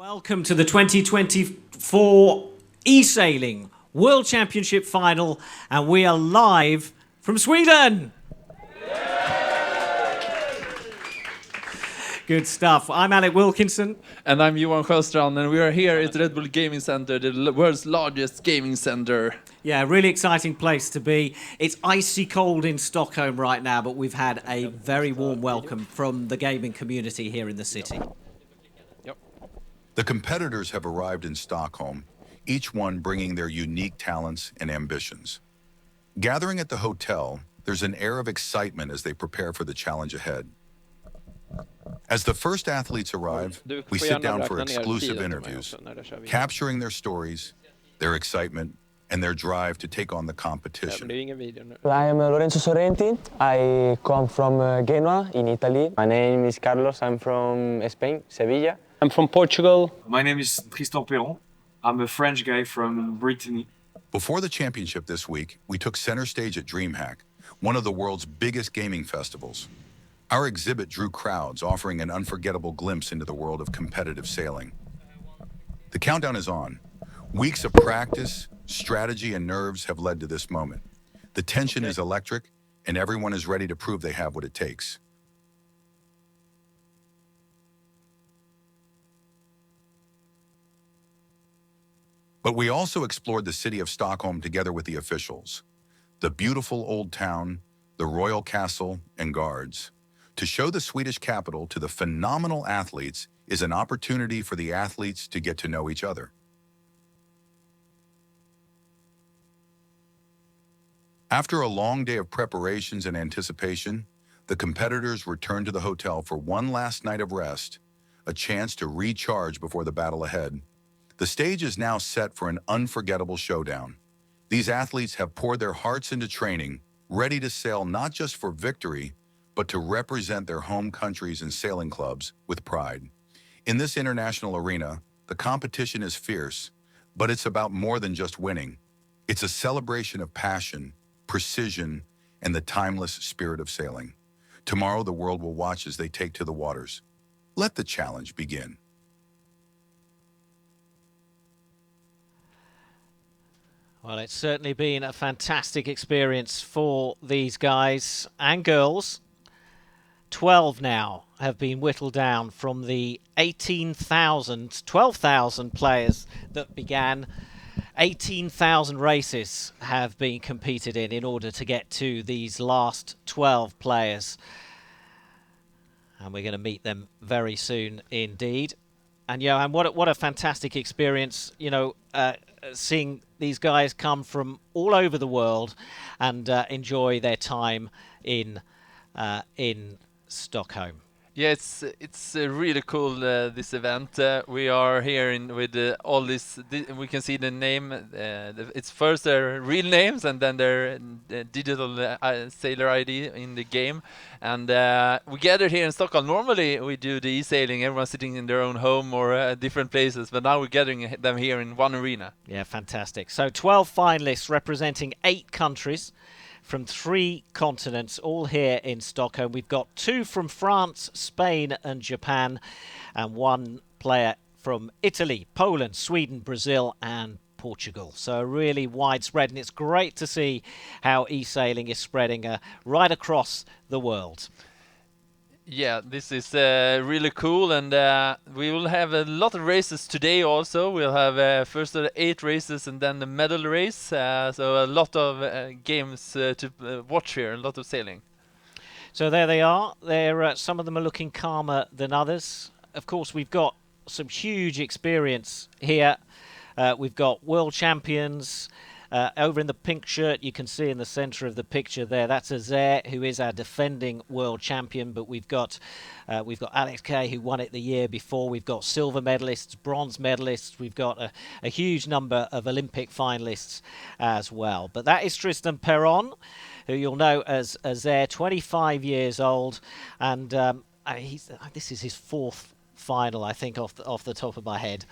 Welcome to the 2024 eSailing World Championship Final, and we are live from Sweden. Good stuff. I'm Alec Wilkinson. And I'm Johan Sjöstrand, and we are here at Red Bull Gaming Center, the world's largest gaming center. Yeah, really exciting place to be. It's icy cold in Stockholm right now, but we've had a very warm welcome from the gaming community here in the city. The competitors have arrived in Stockholm, each one bringing their unique talents and ambitions. Gathering at the hotel, there's an air of excitement as they prepare for the challenge ahead. As the first athletes arrive, we sit down for exclusive interviews, capturing their stories, their excitement, and their drive to take on the competition. I am Lorenzo Sorrenti. I come from Genoa in Italy. My name is Carlos. I'm from Spain, Sevilla. I'm from Portugal. My name is Tristan Perron. I'm a French guy from Brittany. Before the championship this week, we took center stage at DreamHack, one of the world's biggest gaming festivals. Our exhibit drew crowds, offering an unforgettable glimpse into the world of competitive sailing. The countdown is on. Weeks of practice, strategy, and nerves have led to this moment. The tension is electric, and everyone is ready to prove they have what it takes. But we also explored the city of Stockholm together with the officials, the beautiful old town, the royal castle, and guards. To show the Swedish capital to the phenomenal athletes is an opportunity for the athletes to get to know each other. After a long day of preparations and anticipation, the competitors return to the hotel for one last night of rest, a chance to recharge before the battle ahead. The stage is now set for an unforgettable showdown. These athletes have poured their hearts into training, ready to sail not just for victory, but to represent their home countries and sailing clubs with pride. In this international arena, the competition is fierce, but it's about more than just winning. It's a celebration of passion, precision, and the timeless spirit of sailing. Tomorrow, the world will watch as they take to the waters. Let the challenge begin. Well, it's certainly been a fantastic experience for these guys and girls. 12 now have been whittled down from the 12,000 players that began. 18,000 races have been competed in order to get to these last 12 players. And we're going to meet them very soon indeed. And Johan, what a fantastic experience, you know, seeing these guys come from all over the world and enjoy their time in Stockholm. Yeah, it's really cool, this event. We are here with all this. We can see the name. It's first their real names and then their digital sailor ID in the game. And we gathered here in Stockholm. Normally we do the eSailing, everyone sitting in their own home or different places. But now we're gathering them here in one arena. Yeah, fantastic. So 12 finalists representing 8 countries from 3 continents, all here in Stockholm. We've got 2 from France, Spain and Japan, and 1 player from Italy, Poland, Sweden, Brazil and Portugal. So really widespread, and it's great to see how eSailing is spreading right across the world. Yeah, this is really cool, and we will have a lot of races today also. We'll have first 8 races and then the medal race, so a lot of games to watch here, a lot of sailing. So there they are. Some of them are looking calmer than others. Of course, we've got some huge experience here. We've got world champions. Over in the pink shirt, you can see in the centre of the picture there, that's Azair, who is our defending world champion. But we've got Alex Kay, who won it the year before. We've got silver medalists, bronze medalists. We've got a huge number of Olympic finalists as well. But that is Tristan Perron, who you'll know as Azair, 25 years old, and this is his 4th final, I think, off the top of my head.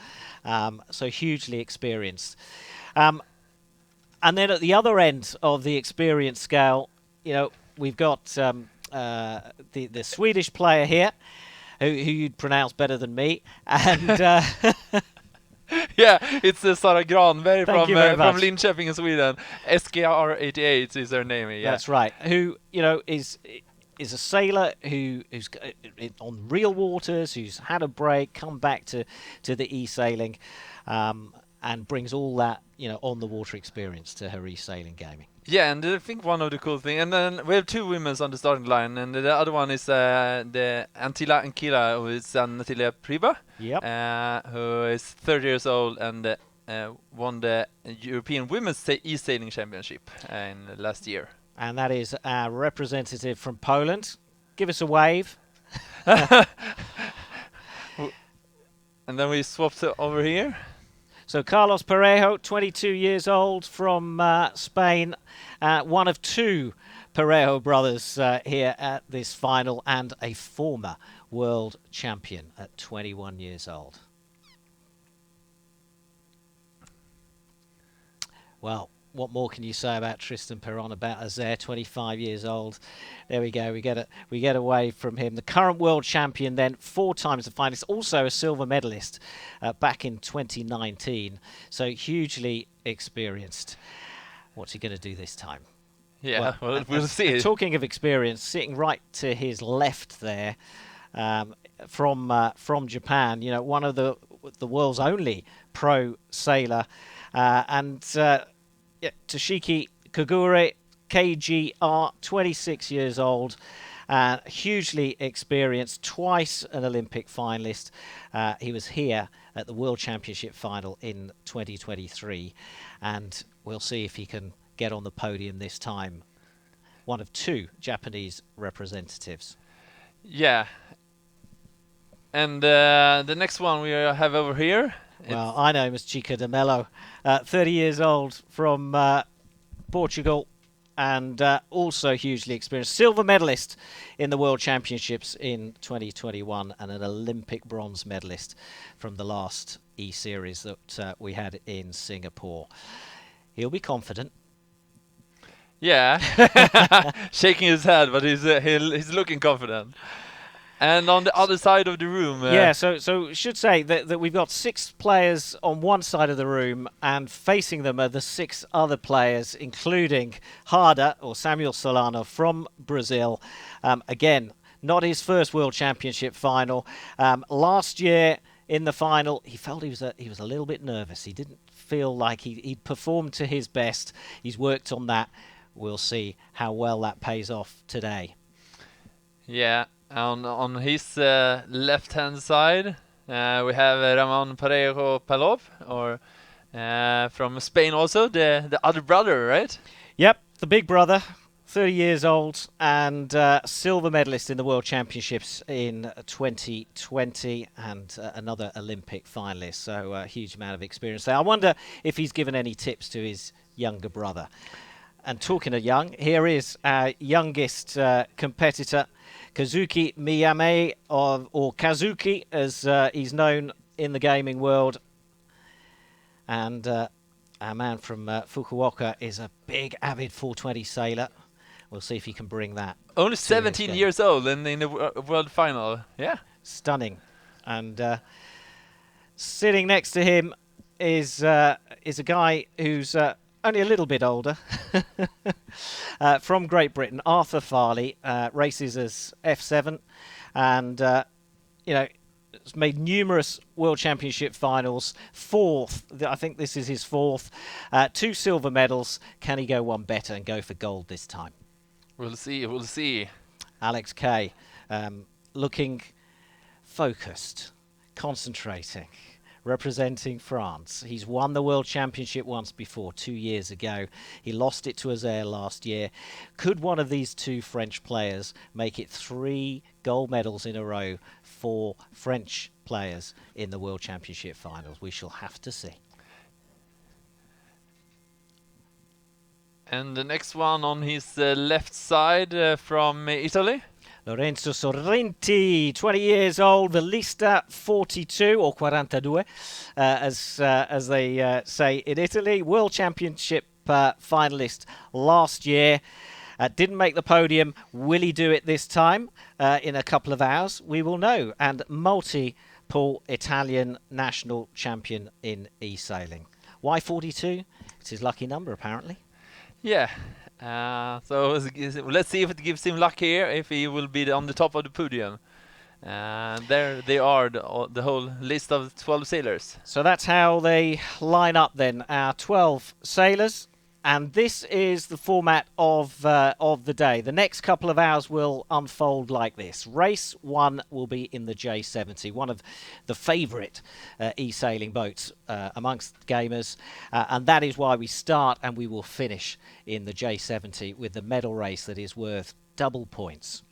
So hugely experienced. And then at the other end of the experience scale, you know, we've got the Swedish player here, who you'd pronounce better than me. And Yeah, it's Sara Granberg Thank you very from much. Linköping in Sweden. SKR88 is her name. Yeah. That's right. Who is a sailor who's on real waters, who's had a break, come back to the eSailing, and brings all that on the water experience to her eSailing gaming. Yeah, and I think one of the cool things, and then we have two women on the starting line, and the other one is the Antilla Ankila, who is Natalia Priba, Yep. who is 30 years old and won the European Women's eSailing Championship in last year. And that is our representative from Poland. Give us a wave. And then we swapped over here. So Carlos Parejo, 22 years old, from Spain, one of two Parejo brothers here at this final, and a former world champion at 21 years old. Well, what more can you say about Tristan Perron, about us there, 25 years old? There we go. We get away from him. The current world champion, then 4 times the finalist, also a silver medalist back in 2019. So hugely experienced. What's he going to do this time? Yeah, well, we'll see. Talking of experience, sitting right to his left there, from Japan, one of the world's only pro sailor, and Toshiki Kagure, KGR, 26 years old, hugely experienced, twice an Olympic finalist. He was here at the World Championship final in 2023, and we'll see if he can get on the podium this time. One of 2 Japanese representatives. Yeah. And the next one we have over here. Well, I know him as Chica de Mello, 30 years old, from Portugal, and also hugely experienced. Silver medalist in the World Championships in 2021 and an Olympic bronze medalist from the last E-Series that we had in Singapore. He'll be confident. Yeah, shaking his head, but he's looking confident. And on the other side of the room... yeah, so should say that we've got 6 players on one side of the room, and facing them are the 6 other players, including Harder, or Samuel Solano, from Brazil. Again, not his first World Championship final. Last year in the final, he felt he was a little bit nervous. He didn't feel like he'd performed to his best. He's worked on that. We'll see how well that pays off today. Yeah. On his left-hand side, we have Ramon Parejo Palop, or from Spain also, the other brother, right? Yep, the big brother, 30 years old, and silver medalist in the World Championships in 2020, and another Olympic finalist. So a huge amount of experience there. I wonder if he's given any tips to his younger brother. And talking of young, here is our youngest competitor, Kazuki Miyame, or Kazuki as he's known in the gaming world. And our man from Fukuoka is a big, avid 420 sailor. We'll see if he can bring that. Only 17 years old and in the world final. Yeah. Stunning. And sitting next to him is a guy who's only a little bit older, from Great Britain, Arthur Farley, races as F7, and has made numerous World Championship finals. 4th, I think this is his 4th. 2 silver medals. Can he go one better and go for gold this time? We'll see. Alex Kay, looking focused, concentrating, representing France. He's won the World Championship once before, 2 years ago. He lost it to Azaire last year. Could one of these 2 French players make it 3 gold medals in a row for French players in the World Championship finals? We shall have to see. And the next one on his left side from Italy. Lorenzo Sorrenti, 20 years old, Velista 42 or 42, as they say in Italy. World Championship finalist last year. Didn't make the podium. Will he do it this time? In a couple of hours, we will know. And multiple Italian national champion in eSailing. Why 42? It's his lucky number, apparently. Yeah. So let's see if it gives him luck here, if he will be on the top of the podium. And there they are, the whole list of 12 sailors. So that's how they line up then, our 12 sailors. And this is the format of the day. The next couple of hours will unfold like this. Race 1 will be in the J70, one of the favourite e-sailing boats amongst gamers. And that is why we start and we will finish in the J70 with the medal race that is worth double points.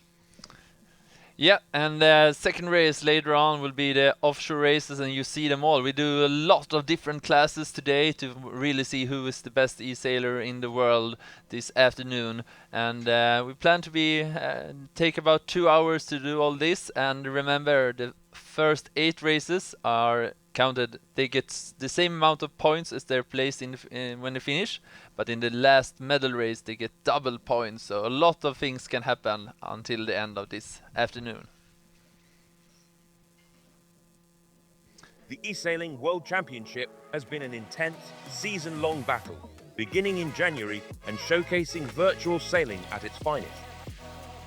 Yeah, and the second race later on will be the offshore races, and you see them all. We do a lot of different classes today to really see who is the best e-sailer in the world this afternoon. And we plan to take about 2 hours to do all this. And remember, the first 8 races are counted. They get the same amount of points as their place when they finish, but in the last medal race they get double points. So a lot of things can happen until the end of this afternoon. The eSailing World Championship has been an intense, season-long battle, beginning in January and showcasing virtual sailing at its finest.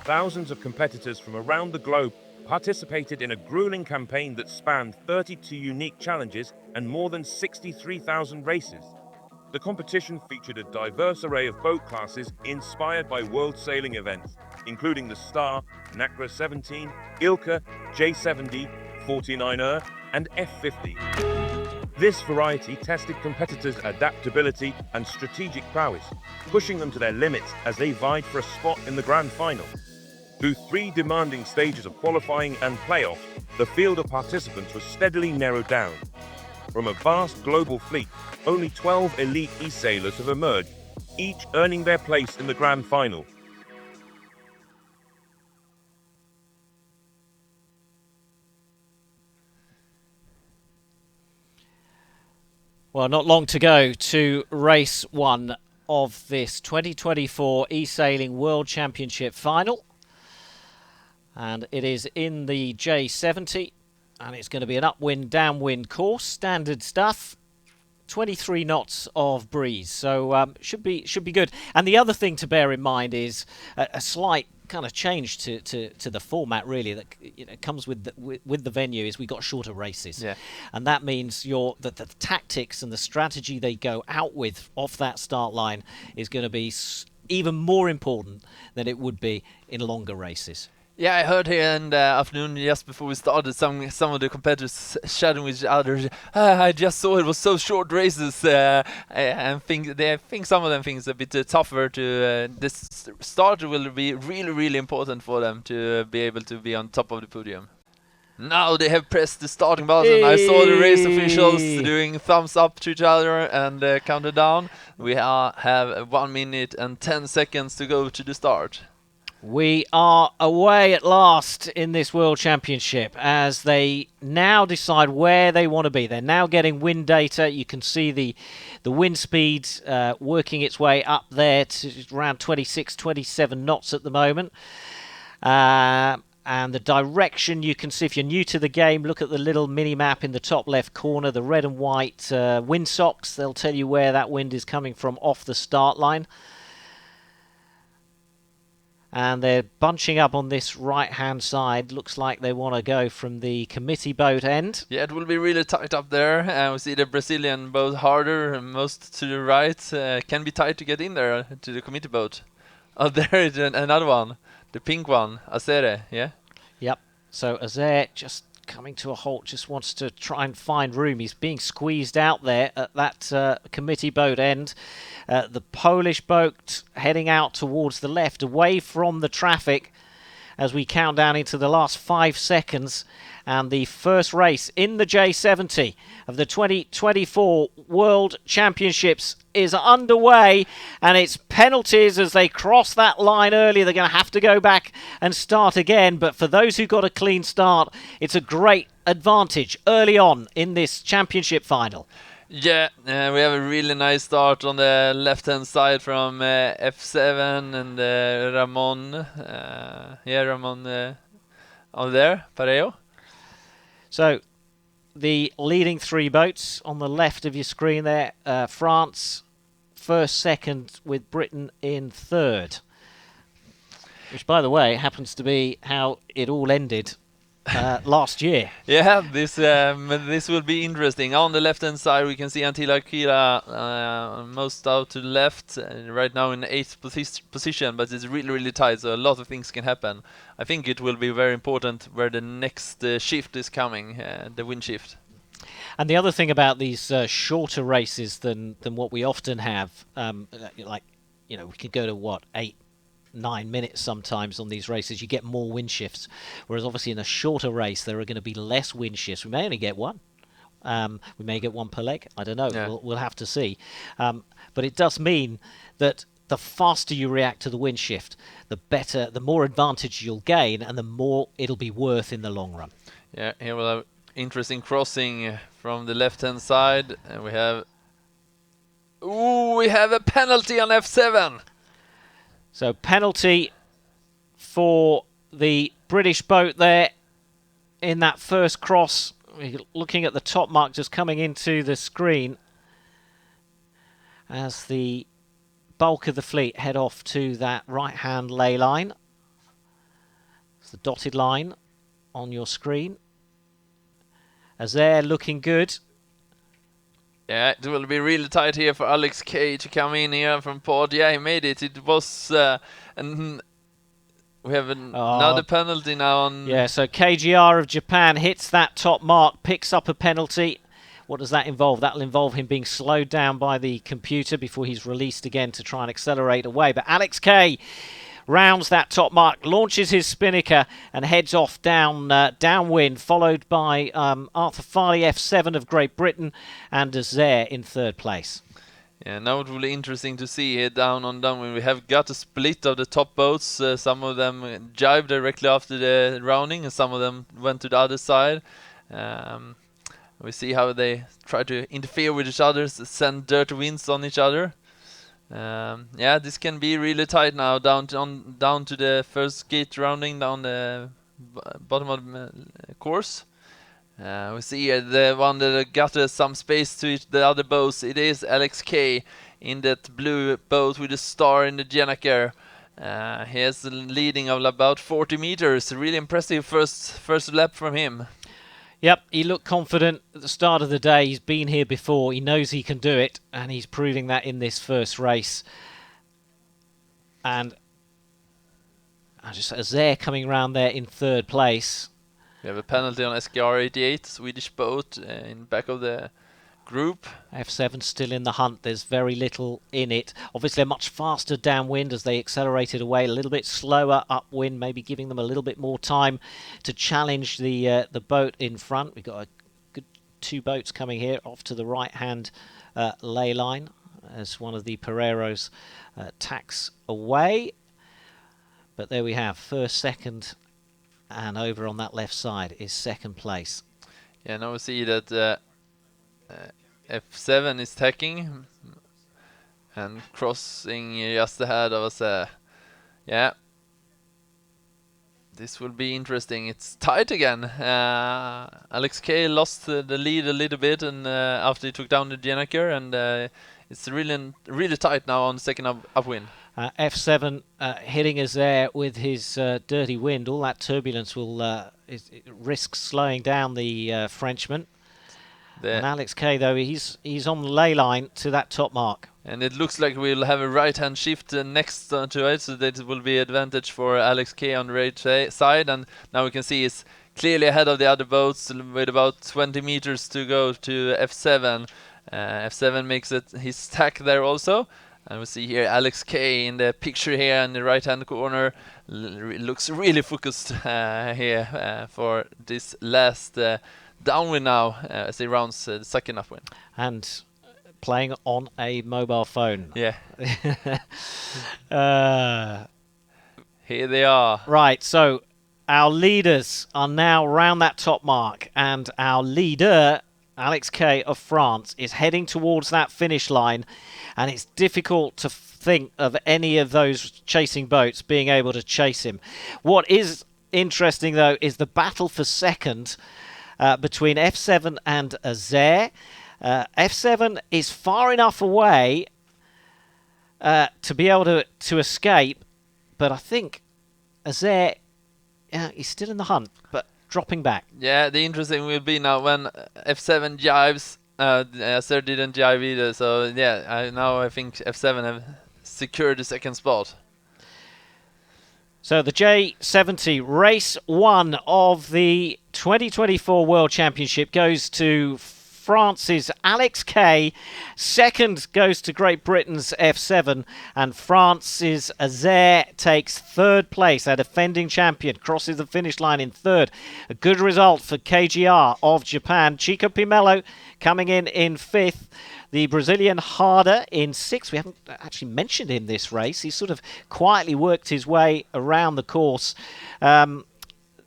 Thousands of competitors from around the globe participated in a grueling campaign that spanned 32 unique challenges and more than 63,000 races. The competition featured a diverse array of boat classes inspired by world sailing events, including the Star, Nacra 17, Ilka, J70, 49er, and F50. This variety tested competitors' adaptability and strategic prowess, pushing them to their limits as they vied for a spot in the grand final. Through 3 demanding stages of qualifying and playoff, the field of participants was steadily narrowed down. From a vast global fleet, only 12 elite e-sailors have emerged, each earning their place in the grand final. Well, not long to go to race 1 of this 2024 eSailing World Championship final. And it is in the J70, and it's going to be an upwind, downwind course, standard stuff. 23 knots of breeze, so should be good. And the other thing to bear in mind is a slight kind of change to the format, really, that comes with the venue. Is we got shorter races, and that means that the tactics and the strategy they go out with off that start line is going to be even more important than it would be in longer races. Yeah, I heard here in the afternoon, just before we started, some of the competitors chatting with each other. I just saw it was so short races, and I think some of them think it's a bit tougher to. This start will be really, really important for them to be able to be on top of the podium. Now they have pressed the starting button. Hey! I saw the race officials doing thumbs up to each other and counted down. We have 1 minute and 10 seconds to go to the start. We are away at last in this World Championship as they now decide where they want to be. They're now getting wind data. You can see the wind speed working its way up there to around 26, 27 knots at the moment. And the direction you can see, if you're new to the game, look at the little mini-map in the top left corner, the red and white windsocks. They'll tell you where that wind is coming from off the start line. And they're bunching up on this right-hand side. Looks like they want to go from the committee boat end. Yeah, it will be really tight up there. We see the Brazilian boat harder, most to the right. Can be tight to get in there to the committee boat. Oh, there is another one. The pink one, Azere, yeah? Yep. So Azere just coming to a halt, just wants to try and find room. He's being squeezed out there at that committee boat end. The Polish boat heading out towards the left, away from the traffic as we count down into the last 5 seconds. And the first race in the J70 of the 2024 World Championships is underway, and it's penalties as they cross that line early. They're going to have to go back and start again, but for those who got a clean start, it's a great advantage early on in this championship final. Yeah, we have a really nice start on the left-hand side from F7 and Ramon. Ramon on there, Pareo. So the leading three boats on the left of your screen there, France first, second, with Britain in third. Which, by the way, happens to be how it all ended last year. Yeah, this will be interesting. On the left-hand side, we can see Antila Kira most out to the left, right now in 8th position, but it's really tight, so a lot of things can happen. I think it will be very important where the next shift is coming, the wind shift. And the other thing about these shorter races than what we often have, we could go to 8-9 minutes sometimes on these races. You get more wind shifts, whereas obviously in a shorter race there are going to be less wind shifts. We may only get one. We may get one per leg. I don't know. Yeah. We'll have to see. But it does mean that the faster you react to the wind shift, the more advantage you'll gain, and the more it'll be worth in the long run. Yeah, here we'll have interesting crossing from the left-hand side, and we have a penalty on F7. So penalty for the British boat there in that first cross. Looking at the top mark just coming into the screen as the bulk of the fleet head off to that right-hand ley line. It's the dotted line on your screen. As they're looking good. Yeah, it will be really tight here for Alex K to come in here from pod. Yeah, he made it. It was... and we have another penalty now on... Yeah, so KGR of Japan hits that top mark, picks up a penalty. What does that involve? That'll involve him being slowed down by the computer before he's released again to try and accelerate away. But Alex K rounds that top mark, launches his spinnaker and heads off downwind, followed by Arthur Farley, F7 of Great Britain, and Azair in third place. Yeah, now it will be interesting to see here downwind. We have got a split of the top boats. Some of them jive directly after the rounding, and some of them went to the other side. We see how they try to interfere with each other, send dirty winds on each other. Yeah, this can be really tight now down to the first gate rounding down the bottom of the course. We see the one that got some space to the other boats. It is Alex K in that blue boat with a star in the Jennaker. He has a leading of about 40 meters. Really impressive first lap from him. Yep, he looked confident at the start of the day. He's been here before. He knows he can do it, and he's proving that in this first race. And as they're coming around there in third place. We have a penalty on SKR 88, Swedish boat, in back of the group. F7 still in the hunt. There's very little in it. Obviously a much faster downwind as they accelerated away, a little bit slower upwind, maybe giving them a little bit more time to challenge the boat in front. We've got a good two boats coming here off to the right-hand ley line as one of the Pereiros tacks away. But there we have first, second, and over on that left side is second place. Yeah, now we see that F7 is tacking and crossing just ahead of us. Yeah, this will be interesting. It's tight again. Alex K lost the lead a little bit, and after he took down the Jennaker, and it's really tight now on the second upwind. F7 hitting us there with his dirty wind. All that turbulence will risk slowing down the Frenchman. And Alex K, though, he's on the ley line to that top mark. And it looks like we'll have a right-hand shift next to it, so that it will be advantage for Alex K on the right side. And now we can see he's clearly ahead of the other boats with about 20 meters to go to F7. F7 makes his tack there also. And we see here Alex K in the picture here in the right-hand corner. Looks really focused here for this last downwind now as he rounds the second upwind. And playing on a mobile phone. Yeah. Here they are. Right, so our leaders are now round that top mark, and our leader Alex K of France, is heading towards that finish line, and it's difficult to think of any of those chasing boats being able to chase him. What is interesting, though, is the battle for second between F7 and Azair. F7 is far enough away to be able to escape, but I think Azair, he's still in the hunt, but dropping back. Yeah, the interesting will be now when F7 jives. Sir didn't jive either, so yeah, now I think F7 have secured the second spot. So the J70 race 1 of the 2024 World Championship goes to France's Alex K. Second goes to Great Britain's F7, and France's Azair takes third place. Our defending champion crosses the finish line in third. A good result for KGR of Japan. Chico Pimelo coming in fifth. The Brazilian Harder in sixth. We haven't actually mentioned him this race. He's sort of quietly worked his way around the course.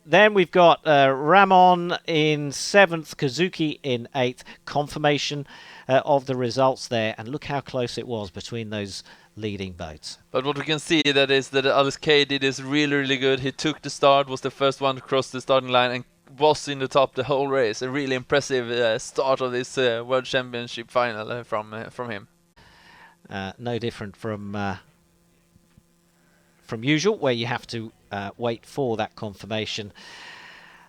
Then we've got Ramon in 7th, Kazuki in 8th. Confirmation of the results there. And look how close it was between those leading boats. But what we can see that is that Alex K did is really, really good. He took the start, was the first one to cross the starting line, and was in the top the whole race. A really impressive start of this World Championship final from him. No different from usual, where you have to wait for that confirmation.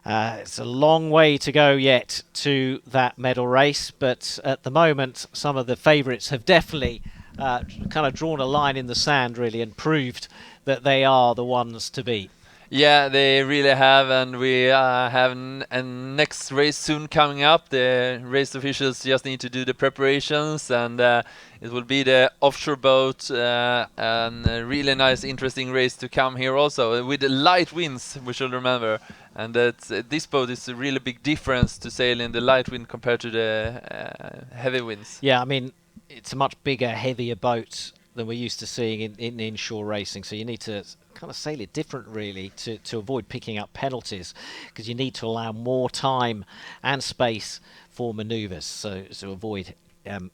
It's a long way to go yet to that medal race, but at the moment some of the favourites have definitely kind of drawn a line in the sand really and proved that they are the ones to beat. Yeah, they really have, and we have a next race soon coming up. The race officials just need to do the preparations, and it will be the offshore boat, and a really nice, interesting race to come here also, with light winds, we should remember. And that this boat is a really big difference to sail in the light wind compared to the heavy winds. Yeah, I mean, it's a much bigger, heavier boat than we're used to seeing in inshore racing, so you need to kind of sail it different really to avoid picking up penalties, because you need to allow more time and space for manoeuvres, so to avoid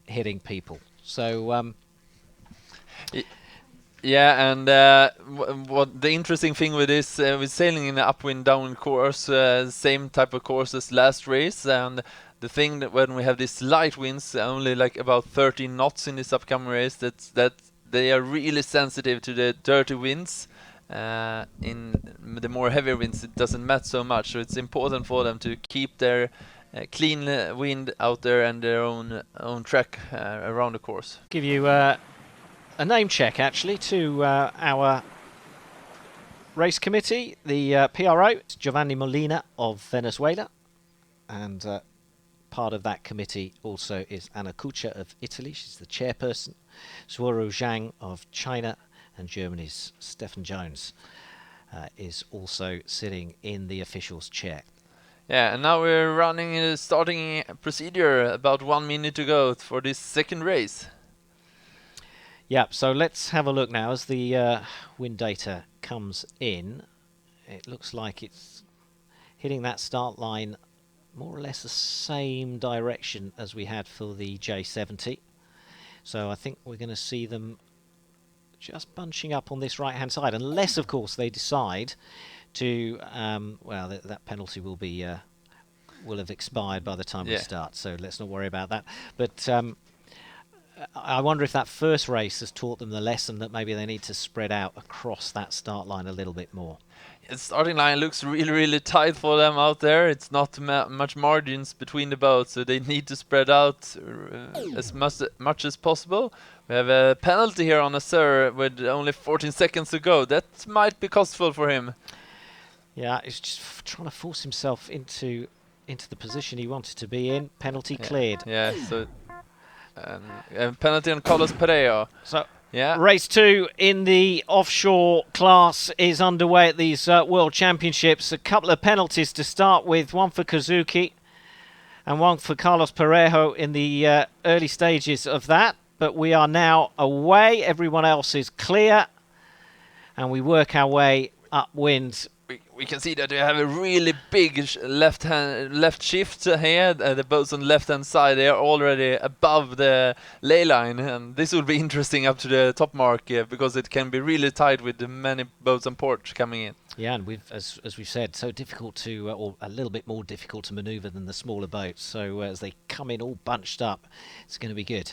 hitting people. So yeah, and what the interesting thing with this, with sailing in an upwind downwind course, same type of course as last race, and the thing that when we have these light winds, only like about 13 knots in this upcoming race, that they are really sensitive to the dirty winds. In the more heavier winds, it doesn't matter so much, so it's important for them to keep their clean wind out there and their own track around the course. give you a name check actually to our race committee, the PRO. It's Giovanni Molina of Venezuela, and part of that committee also is Anna Kucha of Italy. She's the chairperson. Suoru Zhang of China, and Germany's Stefan Jones is also sitting in the officials' chair. Yeah, and now we're running starting procedure, about 1 minute to go for this second race. Yeah, so let's have a look now as the wind data comes in. It looks like it's hitting that start line more or less the same direction as we had for the J70. So I think we're going to see them just bunching up on this right hand side, unless of course they decide to well, that penalty will be will have expired by the time we start, so let's not worry about that. But I wonder if that first race has taught them the lesson that maybe they need to spread out across that start line a little bit more. The starting line looks really, really tight for them out there. It's not much margins between the boats, so they need to spread out as much as possible. We have a penalty here on Sir with only 14 seconds to go. That might be costful for him. Yeah, he's just trying to force himself into the position he wanted to be in. Penalty cleared. Yeah, so penalty on Carlos Pereira. So yeah, race 2 in the offshore class is underway at these World Championships. A couple of penalties to start with, one for Kazuki and one for Carlos Parejo in the early stages of that. But we are now away. Everyone else is clear. And we work our way upwind. we can see that they have a really big left shift here. The boats on the left hand side, they are already above the ley line, and this will be interesting up to the top mark because it can be really tight with the many boats on port coming in. Yeah, and as we've said, so difficult to, or a little bit more difficult to manoeuvre than the smaller boats. So as they come in all bunched up, it's going to be good.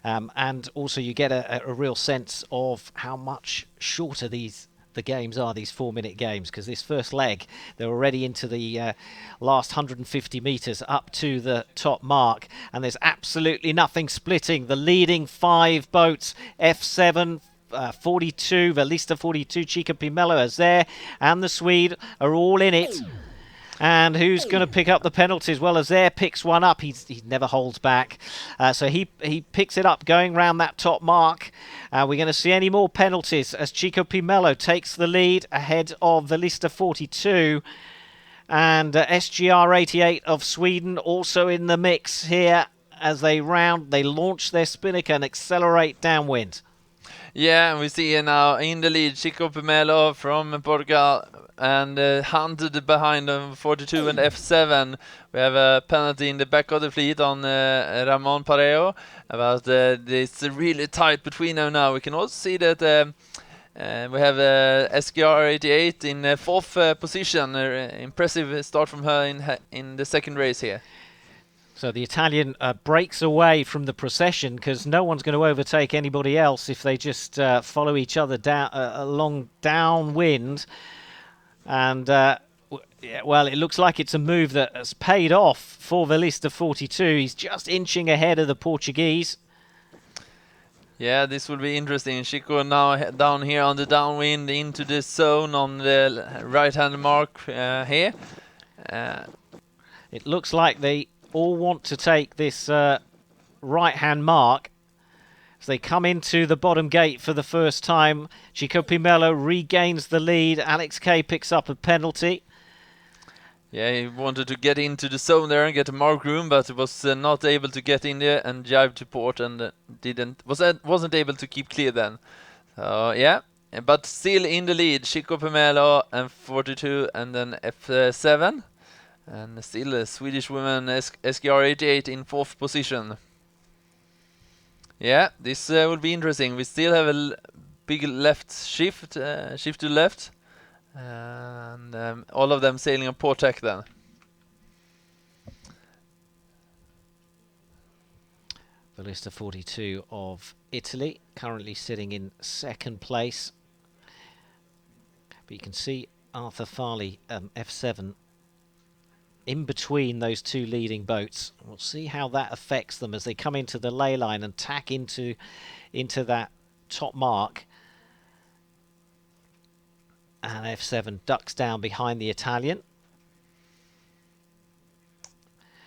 And also you get a real sense of how much shorter the games are, these 4-minute games, because this first leg, they're already into the last 150 metres up to the top mark, and there's absolutely nothing splitting. The leading 5 boats, F7, 42, Velista 42, Chico Pimello is there, and the Swede are all in it. And who's going to pick up the penalties? Well, Azair picks one up. He never holds back. So he picks it up going round that top mark. We're going to see any more penalties as Chico Pimello takes the lead ahead of Velista 42. And SGR 88 of Sweden also in the mix here as they launch their spinnaker and accelerate downwind. Yeah, we see now in the lead Chico Pimello from Portugal and hunted behind them 42 and F7. We have a penalty in the back of the fleet on Ramon Pareo, but it's really tight between them now. We can also see that we have SGR 88 in 4th position. Impressive start from her in the second race here. So the Italian breaks away from the procession because no one's going to overtake anybody else if they just follow each other down along downwind. And well, it looks like it's a move that has paid off for Velista 42. He's just inching ahead of the Portuguese. Yeah, this will be interesting. Chico now down here on the downwind into the zone on the right-hand mark here. It looks like they all want to take this right-hand mark. As they come into the bottom gate for the first time, Chico Pimello regains the lead. Alex Kay picks up a penalty. Yeah, he wanted to get into the zone there and get a mark room, but was not able to get in there and jive to port and wasn't able to keep clear then. So yeah, but still in the lead, Chico Pimello and 42 and then F7. And still a Swedish woman, SGR 88 in 4th position. Yeah, this will be interesting. We still have a big left shift to the left. And all of them sailing on port tack then. Velista 42 of Italy, currently sitting in 2nd place. But you can see Arthur Farley, F7, in between those 2 leading boats. We'll see how that affects them as they come into the ley line and tack into that top mark. And F7 ducks down behind the Italian.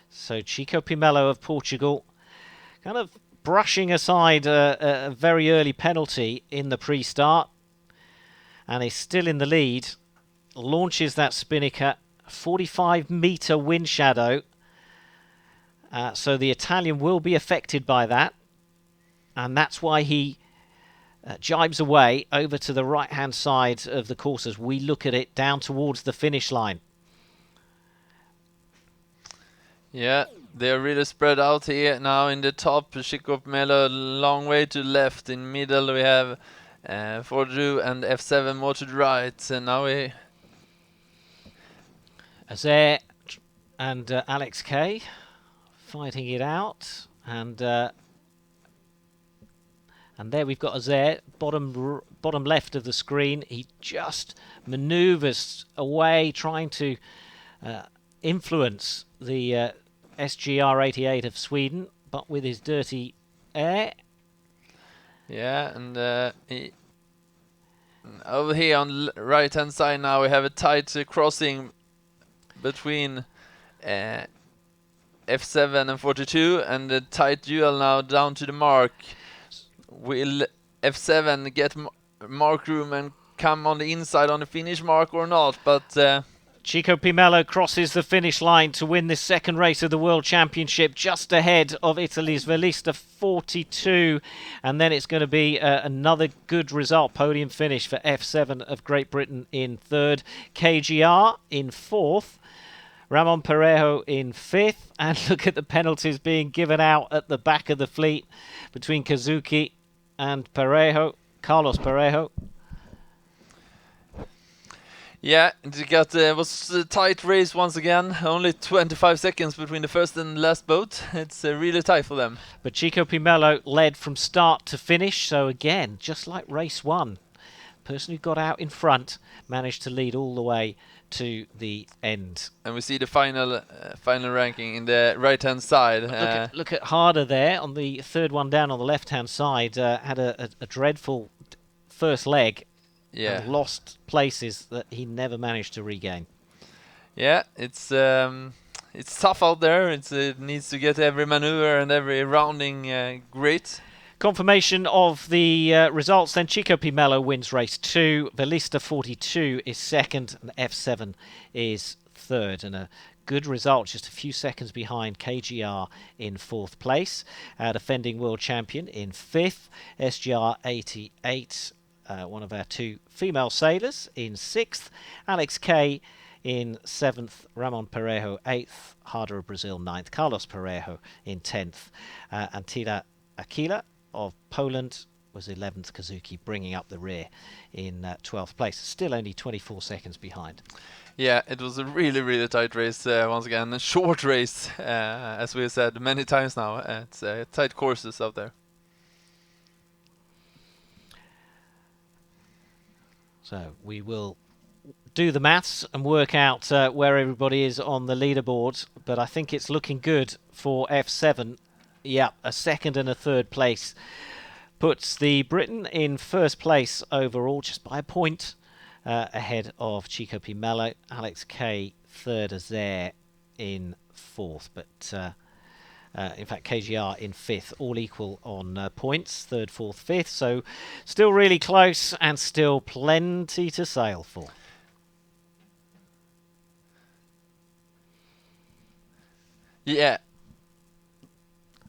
So Chico Pimello of Portugal kind of brushing aside a very early penalty in the pre-start. And is still in the lead. Launches that spinnaker. 45-meter wind shadow. So the Italian will be affected by that. And that's why he jibes away over to the right-hand side of the course as we look at it down towards the finish line. Yeah, they're really spread out here now in the top. Chico Pimello a long way to the left. In middle we have Fordru and F7 more to the right. And now we... Azair and Alex Kay fighting it out. And there we've got Azair, bottom left of the screen. He just manoeuvres away, trying to influence the SGR 88 of Sweden, but with his dirty air. Yeah, and over here on the right-hand side now we have a tight crossing between F7 and 42, and a tight duel now down to the mark. Will F7 get mark room and come on the inside on the finish mark or not? But Chico Pimello crosses the finish line to win this second race of the World Championship, just ahead of Italy's Velista 42. And then it's going to be another good result, podium finish for F7 of Great Britain in third, KGR in fourth, Ramon Parejo in fifth. And look at the penalties being given out at the back of the fleet between Kazuki and Parejo, Carlos Parejo. Yeah, it was a tight race once again. Only 25 seconds between the first and last boat. It's really tight for them. But Chico Pimello led from start to finish. So again, just like race one, person who got out in front managed to lead all the way to the end. And we see the final ranking in the right-hand side. Look at Harder there on the third one down on the left-hand side. Had a dreadful first leg. Yeah. And lost places that he never managed to regain. Yeah, it's tough out there. It needs to get every maneuver and every rounding great. Confirmation of the results then. Chico Pimello wins race 2. Velista 42 is second, and F7 is third. And a good result, just a few seconds behind KGR in fourth place. Defending world champion in fifth, SGR 88. One of our two female sailors in sixth, Alex Kay in seventh, Ramon Parejo eighth, Harder of Brazil ninth, Carlos Parejo in 10th, Antila Aquila of Poland was 11th, Kazuki bringing up the rear in 12th place, still only 24 seconds behind. Yeah, it was a really, really tight race once again, a short race, as we said many times now. It's tight courses out there. So we will do the maths and work out where everybody is on the leaderboard. But I think it's looking good for F7. Yeah, a second and a third place puts the Briton in first place overall, just by a point ahead of Chico Pimello. Alex Kay third as there in fourth. But in fact, KGR in fifth, all equal on points, third, fourth, fifth. So still really close and still plenty to sail for. Yeah.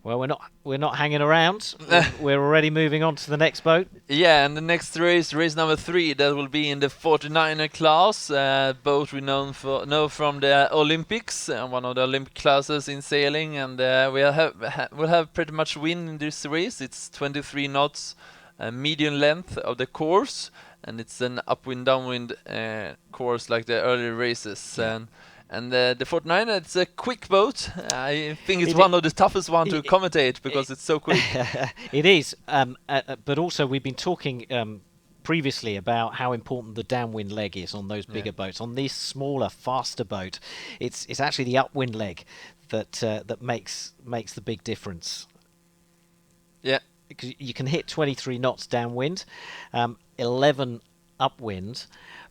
Well, we're not hanging around. We're already moving on to the next boat. Yeah, and the next race number 3, that will be in the 49er class, boat we know from the Olympics, one of the Olympic classes in sailing, and we'll have pretty much wind in this race. It's 23 knots, medium length of the course, and it's an upwind downwind course like the earlier races. Yeah. And the 49er, it's a quick boat. I think it's one of the toughest one to commentate because it's so quick. It is, but also we've been talking previously about how important the downwind leg is on those bigger boats. On this smaller, faster boat, it's actually the upwind leg that makes the big difference. Yeah, because you can hit 23 knots downwind, 11 upwind.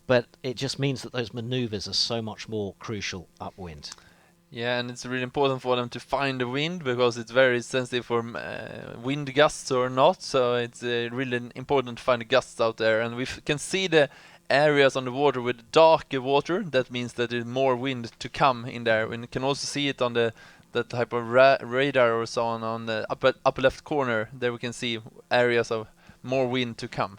But it just means that those maneuvers are so much more crucial upwind. Yeah, and it's really important for them to find the wind because it's very sensitive for wind gusts or not. So it's really important to find the gusts out there. And we can see the areas on the water with darker water. That means that there's more wind to come in there. And you can also see it on the type of radar or so on the upper left corner. There we can see areas of more wind to come.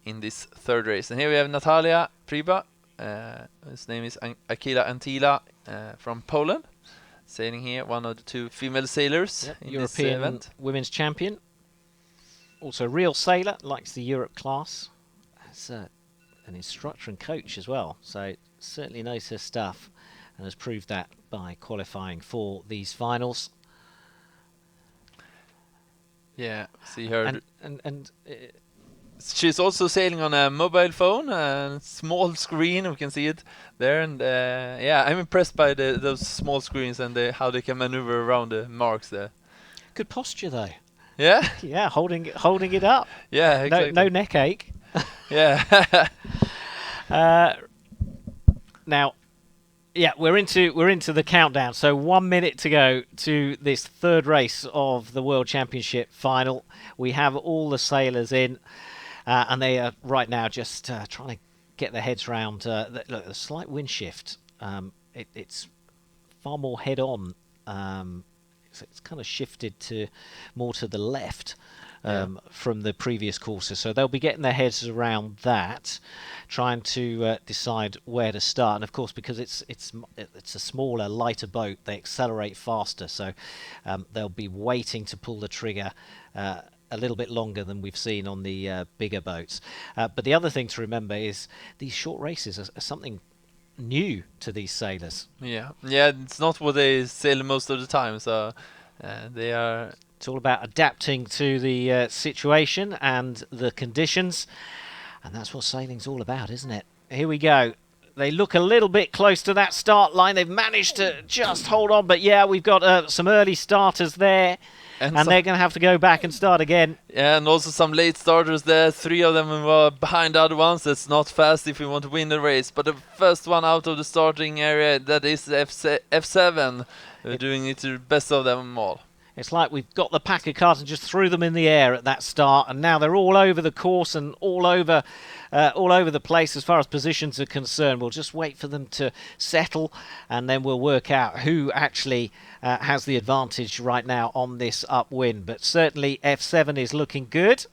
In this third race. And here we have Natalia Priba, his name is Aquila Antila from Poland, sailing here, one of the two female sailors in European this event. Women's champion, also a real sailor, likes the Europe class, has an instructor and coach as well, so certainly knows her stuff and has proved that by qualifying for these finals. Yeah, see her. And she's also sailing on a mobile phone, a small screen. We can see it there, and yeah, I'm impressed by those small screens and how they can maneuver around the marks there. Good posture, though. Yeah. Yeah, holding it up. Yeah, exactly. No neck ache. Yeah. Now, yeah, we're into the countdown. So 1 minute to go to this third race of the World Championship final. We have all the sailors in. And they are right now just trying to get their heads round. Look, the slight wind shift. It's far more head-on. It's kind of shifted to more to the left from the previous courses, so they'll be getting their heads around that, trying to decide where to start. And of course, because it's a smaller, lighter boat, they accelerate faster, so they'll be waiting to pull the trigger a little bit longer than we've seen on the bigger boats. But the other thing to remember is these short races are something new to these sailors. Yeah, it's not what they sail most of the time, so they are. It's all about adapting to the situation and the conditions, and that's what sailing's all about, isn't it? Here we go. They look a little bit close to that start line. They've managed to just hold on, but yeah, we've got some early starters there, and they're going to have to go back and start again. Yeah, and also some late starters there. 3 of them were behind the other ones. That's not fast if you want to win the race. But the first one out of the starting area, that is F7, doing it to the best of them all. It's like we've got the pack of cards and just threw them in the air at that start, and now they're all over the course and all over the place as far as positions are concerned. We'll just wait for them to settle, and then we'll work out who actually has the advantage right now on this upwind. But certainly F7 is looking good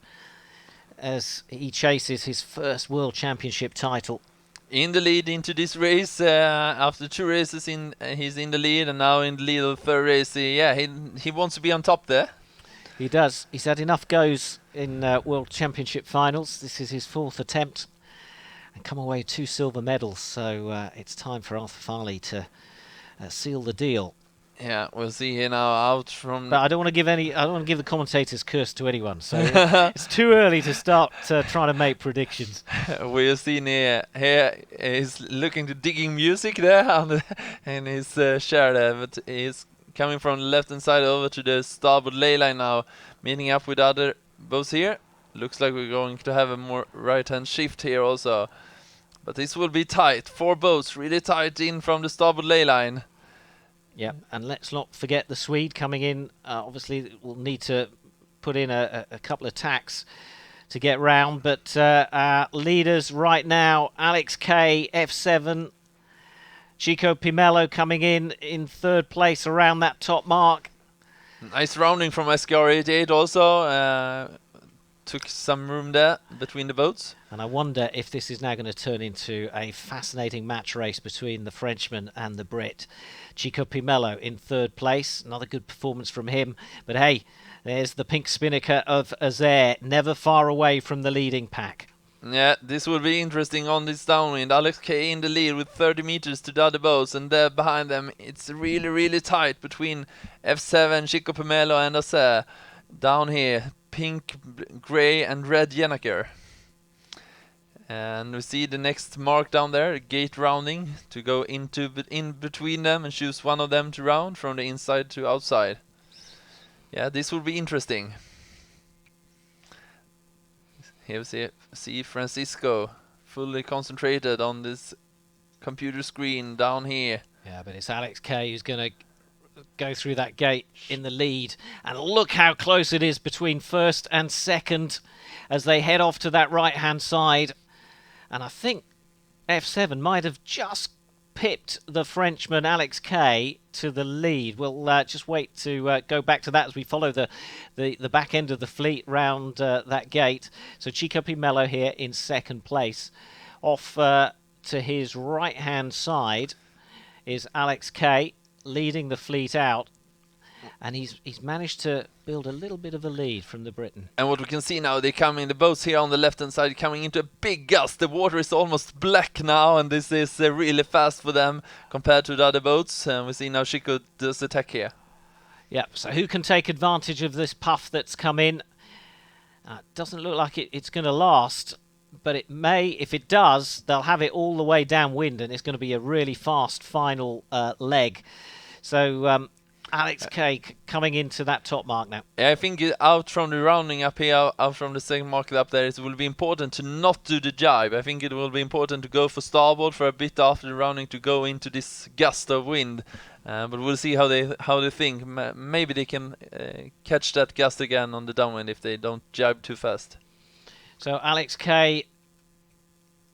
as he chases his first World Championship title. In the lead into this race, after 2 races he's in the lead, and now in the lead of the 3rd race. He wants to be on top there. He does. He's had enough goes in World Championship finals. This is his 4th attempt and come away with 2 silver medals. So it's time for Arthur Farley to seal the deal. Yeah, we'll see here now out from. But I don't want to give the commentators curse to anyone. So it's too early to start trying to make predictions. We'll see here he's looking to digging music there in his share there, but he's coming from the left hand side over to the starboard ley line now, meeting up with other boats here. Looks like we're going to have a more right hand shift here also, but this will be tight. 4 boats really tight in from the starboard ley line. Yeah, and let's not forget the Swede coming in. Obviously, we'll need to put in a couple of tacks to get round. But our leaders right now, Alex K, F7. Chico Pimello coming in 3rd place around that top mark. Nice rounding from SKR88 also. Took some room there between the boats. And I wonder if this is now going to turn into a fascinating match race between the Frenchman and the Brit. Chico Pimello in 3rd place. Another good performance from him. But hey, there's the pink spinnaker of Azair, never far away from the leading pack. Yeah, this will be interesting on this downwind. Alex K in the lead with 30 meters to the other boats, and there behind them it's really, really tight between F7, Chico Pimello and Azair. Down here, pink, grey and red Jennaker. And we see the next mark down there, gate rounding, to go in between them and choose one of them to round from the inside to outside. Yeah, this will be interesting. Here we see Francisco fully concentrated on this computer screen down here. Yeah, but it's Alex K who's going to go through that gate in the lead, and look how close it is between 1st and 2nd as they head off to that right hand side. And I think F7 might have just pipped the Frenchman Alex K to the lead. We'll just wait to go back to that as we follow the back end of the fleet round that gate. So Chico Pimello here in 2nd place. Off to his right hand side is Alex K leading the fleet out, and he's managed to build a little bit of a lead from the Briton. And what we can see now, they come in, the boats here on the left hand side coming into a big gust. The water is almost black now, and this is really fast for them compared to the other boats. And we see now Chico does attack here. Yep, so who can take advantage of this puff that's come in? Doesn't look like it's going to last, but it may. If it does, they'll have it all the way downwind, and it's going to be a really fast final leg. So Alex K coming into that top mark now. Yeah, I think out from the rounding up here, out from the second market up there, it will be important to not do the jibe. I think it will be important to go for starboard for a bit after the rounding to go into this gust of wind. But we'll see how they think. Maybe they can catch that gust again on the downwind if they don't jibe too fast. So Alex K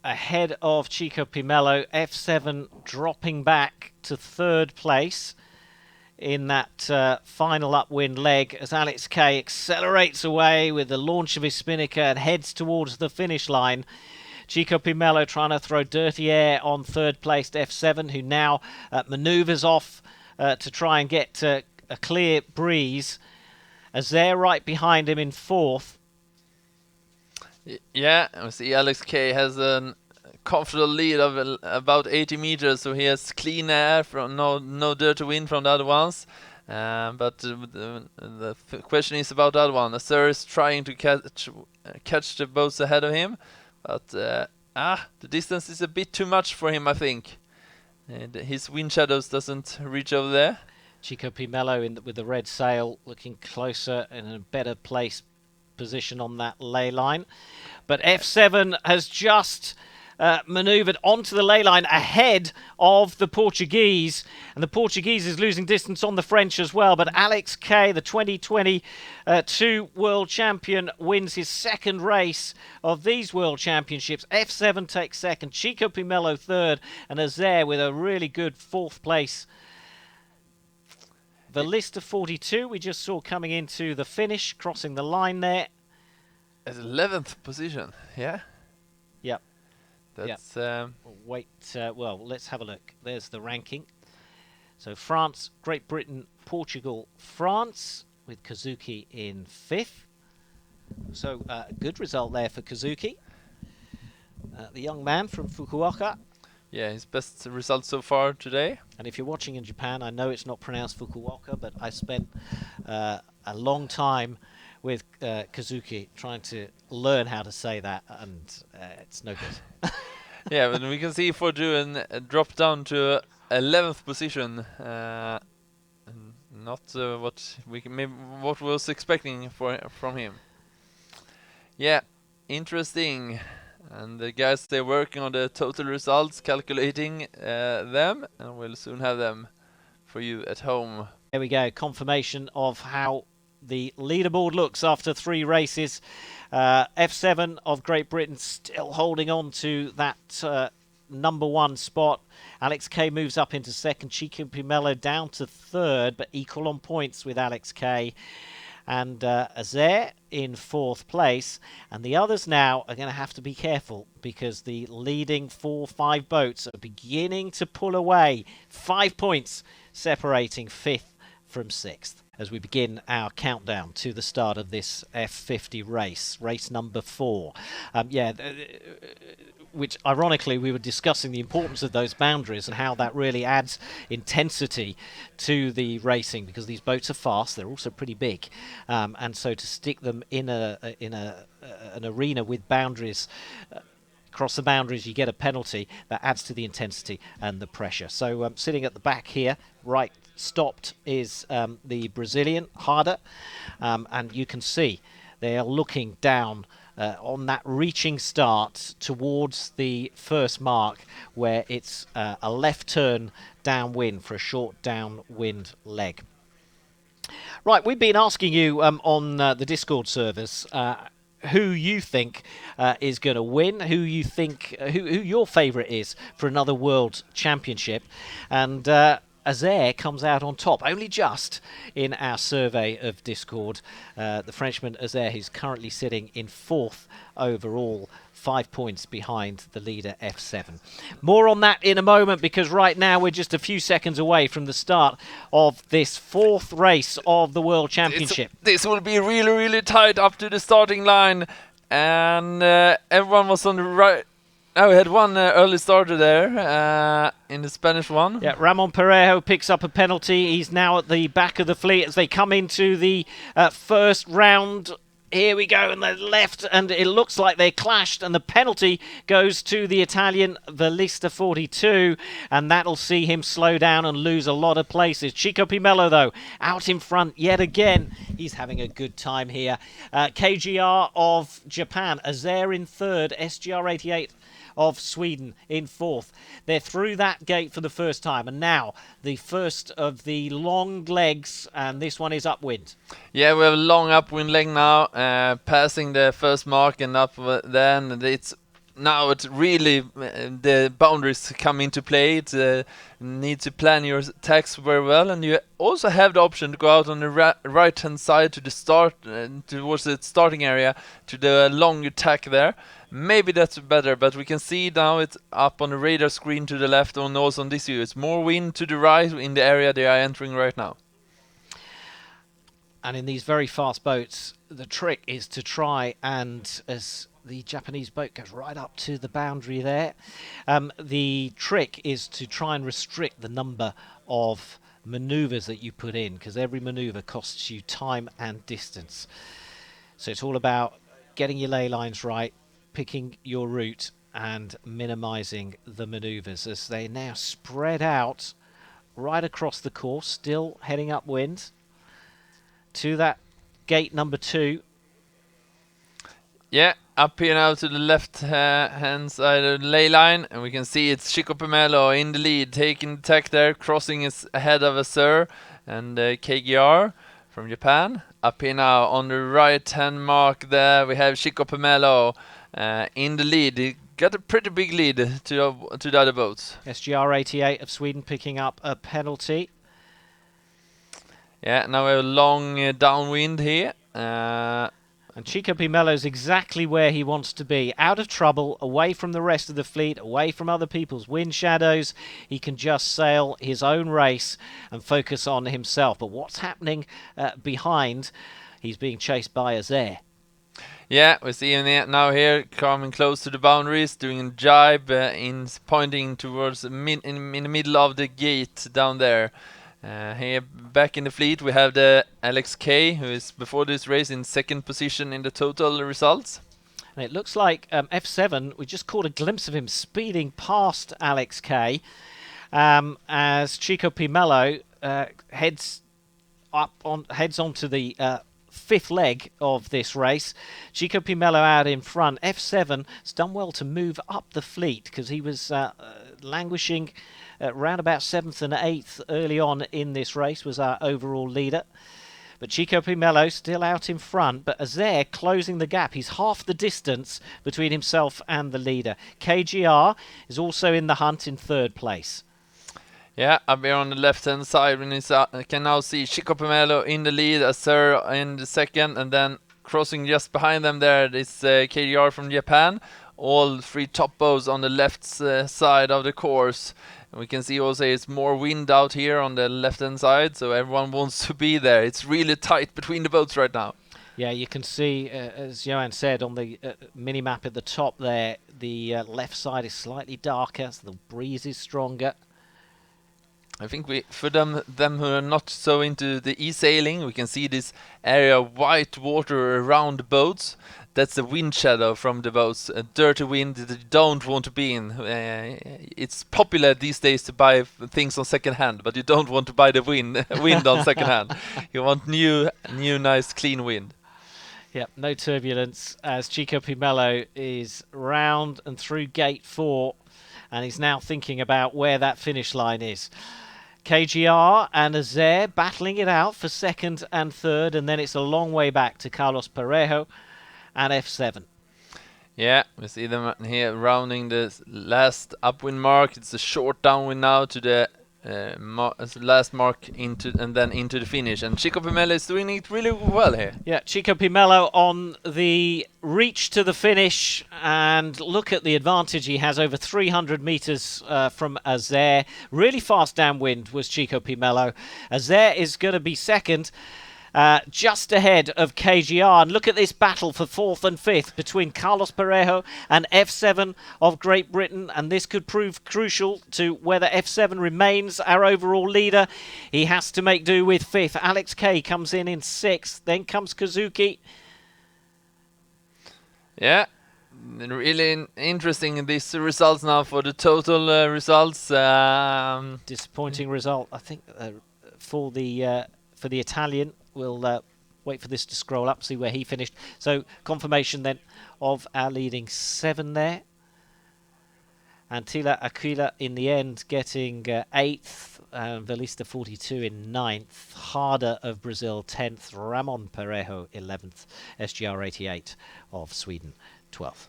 ahead of Chico Pimello. F7 dropping back to third place in that final upwind leg as Alex Kay accelerates away with the launch of his spinnaker and heads towards the finish line. Chico Pimello trying to throw dirty air on third placed F7, who now manoeuvres off to try and get a clear breeze, as they're right behind him in fourth. Yeah, we see Alex Kay has a comfortable lead of about 80 meters, so he has clean air from no dirty wind from the other ones. But the question is about the other one. Sir is trying to catch the boats ahead of him, but the distance is a bit too much for him, I think. And his wind shadows doesn't reach over there. Chico Pimello with the red sail looking closer in a better place position on that ley line. But F7 has just manoeuvred onto the ley line ahead of the Portuguese, and the Portuguese is losing distance on the French as well. But Alex Kay, the 2022 world champion, wins his second race of these world championships. F7 takes second, Chico Pimello third, and Azair with a really good fourth place. The list of 42 we just saw coming into the finish, crossing the line there. At 11th position, yeah? Yep. That's... well, let's have a look. There's the ranking. So France, Great Britain, Portugal, France, with Kazuki in fifth. So a good result there for Kazuki. The young man from Fukuoka. Yeah, his best result so far today. And if you're watching in Japan, I know it's not pronounced Fukuoka, but I spent a long time with Kazuki trying to learn how to say that, and it's no good. Yeah, but we can see Fortune drop down to 11th position. Not what was expecting from him. Yeah, interesting. And the guys, they're working on the total results, calculating them, and we'll soon have them for you at home. There we go, confirmation of how the leaderboard looks after 3 races. F7 of Great Britain still holding on to that number 1 spot. Alex Kay moves up into second, Chico Pimello down to third, but equal on points with Alex Kay. And Azair in fourth place. And the others now are going to have to be careful, because the leading 4-5 boats are beginning to pull away. 5 points separating fifth from sixth as we begin our countdown to the start of this F50 race number 4. Which ironically we were discussing the importance of those boundaries and how that really adds intensity to the racing, because these boats are fast, they're also pretty big, and so to stick them in an arena with boundaries, cross the boundaries, you get a penalty. That adds to the intensity and the pressure. So sitting at the back here, right stopped, is the Brazilian Harder, and you can see they are looking down on that reaching start towards the first mark, where it's a left turn downwind for a short downwind leg. Right, we've been asking you on the Discord servers who you think is going to win, who you think who your favourite is for another World Championship, and Azair comes out on top, only just, in our survey of Discord. The Frenchman Azair, who's currently sitting in fourth overall, 5 points behind the leader F7. More on that in a moment, because right now we're just a few seconds away from the start of this 4th race of the World Championship. This will be really, really tight up to the starting line, and everyone was on the right. Oh, we had one early starter there in the Spanish one. Yeah, Ramon Perejo picks up a penalty. He's now at the back of the fleet as they come into the first round. Here we go on the left, and it looks like they clashed, and the penalty goes to the Italian Velista 42, and that'll see him slow down and lose a lot of places. Chico Pimello, though, out in front yet again. He's having a good time here. KGR of Japan, Azair in third, SGR 88 of Sweden in fourth. They're through that gate for the first time, and now the first of the long legs, and this one is upwind. Yeah, we have a long upwind leg now, passing the first mark and up then. It's now it really the boundaries come into play. It need to plan your attacks very well, and you also have the option to go out on the right hand side to the start towards the starting area to the long attack there. Maybe that's better, but we can see now it's up on the radar screen to the left, and also on this view it's more wind to the right in the area they are entering right now. And in these very fast boats, the trick is to try and, as the Japanese boat goes right up to the boundary there, the trick is to try and restrict the number of maneuvers that you put in, because every maneuver costs you time and distance. So it's all about getting your ley lines right, picking your route, and minimizing the maneuvers as they now spread out right across the course, still heading upwind to that gate number 2. Yeah, up here now to the left hand side of the ley line, and we can see it's Chico Pomelo in the lead, taking the tack there, crossing his ahead of Azur and KGR from Japan. Up here now on the right hand mark there, we have Chico Pomelo in the lead. He got a pretty big lead to the other boats. SGR 88 of Sweden picking up a penalty. Yeah, now we have a long downwind here. And Chico Pimelo's exactly where he wants to be. Out of trouble, away from the rest of the fleet, away from other people's wind shadows. He can just sail his own race and focus on himself. But what's happening behind? He's being chased by Azur. Yeah, we see him now here coming close to the boundaries, doing a jibe, pointing towards in the middle of the gate down there. Here back in the fleet we have the Alex K, who is before this race in second position in the total results. And it looks like F7, we just caught a glimpse of him speeding past Alex K as Chico Pimelo heads onto the 5th leg of this race. Chico Pimelo out in front. F7 has done well to move up the fleet because he was languishing round about 7th and 8th early on in this race, was our overall leader. But Chico Pimelo still out in front, but Azur closing the gap. He's half the distance between himself and the leader. KGR is also in the hunt in 3rd place. Yeah, up here on the left-hand side, we can now see Chico Pomelo in the lead, Azur in the second, and then crossing just behind them there is KDR from Japan. All 3 top bows on the left side of the course. And we can see also it's more wind out here on the left-hand side, so everyone wants to be there. It's really tight between the boats right now. Yeah, you can see, as Johan said, on the mini-map at the top there, the left side is slightly darker, so the breeze is stronger. I think for them who are not so into the eSailing, we can see this area of white water around the boats. That's the wind shadow from the boats, a dirty wind that you don't want to be in. It's popular these days to buy things on second hand, but you don't want to buy the wind on second hand. You want new, nice, clean wind. Yep, no turbulence as Chico Pimelo is round and through gate 4, and he's now thinking about where that finish line is. KGR and Azur battling it out for 2nd and 3rd, and then it's a long way back to Carlos Parejo and F7. Yeah, we see them here rounding the last upwind mark. It's a short downwind now to the last mark into the finish, and Chico Pimelo is doing it really well here. Yeah, Chico Pimelo on the reach to the finish, and look at the advantage he has over 300 meters from Azur. Really fast downwind was Chico Pimelo. Azur is going to be 2nd. Just ahead of KGR. And look at this battle for 4th and 5th between Carlos Parejo and F7 of Great Britain, and this could prove crucial to whether F7 remains our overall leader. He has to make do with 5th. Alex K comes in 6th, then comes Kazuki. Yeah, really interesting these results now for the total results. Disappointing result, I think, for the Italian. We'll wait for this to scroll up, see where he finished. So confirmation then of our leading 7 there. Antila Aquila in the end getting 8th, Velista 42 in 9th, Harder of Brazil 10th, Ramon Parejo 11th, SGR 88 of Sweden 12th.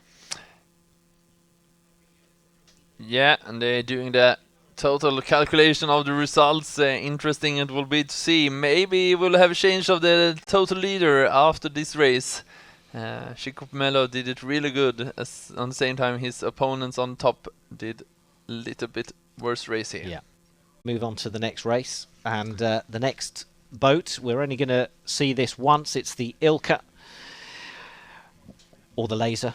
Yeah, and they're doing the total calculation of the results. Interesting it will be to see. Maybe we'll have a change of the total leader after this race. Chico Pomelo did it really good. As on the same time, his opponents on top did a little bit worse race here. Yeah. Move on to the next race, and the next boat, we're only going to see this once. It's the Ilka or the Laser.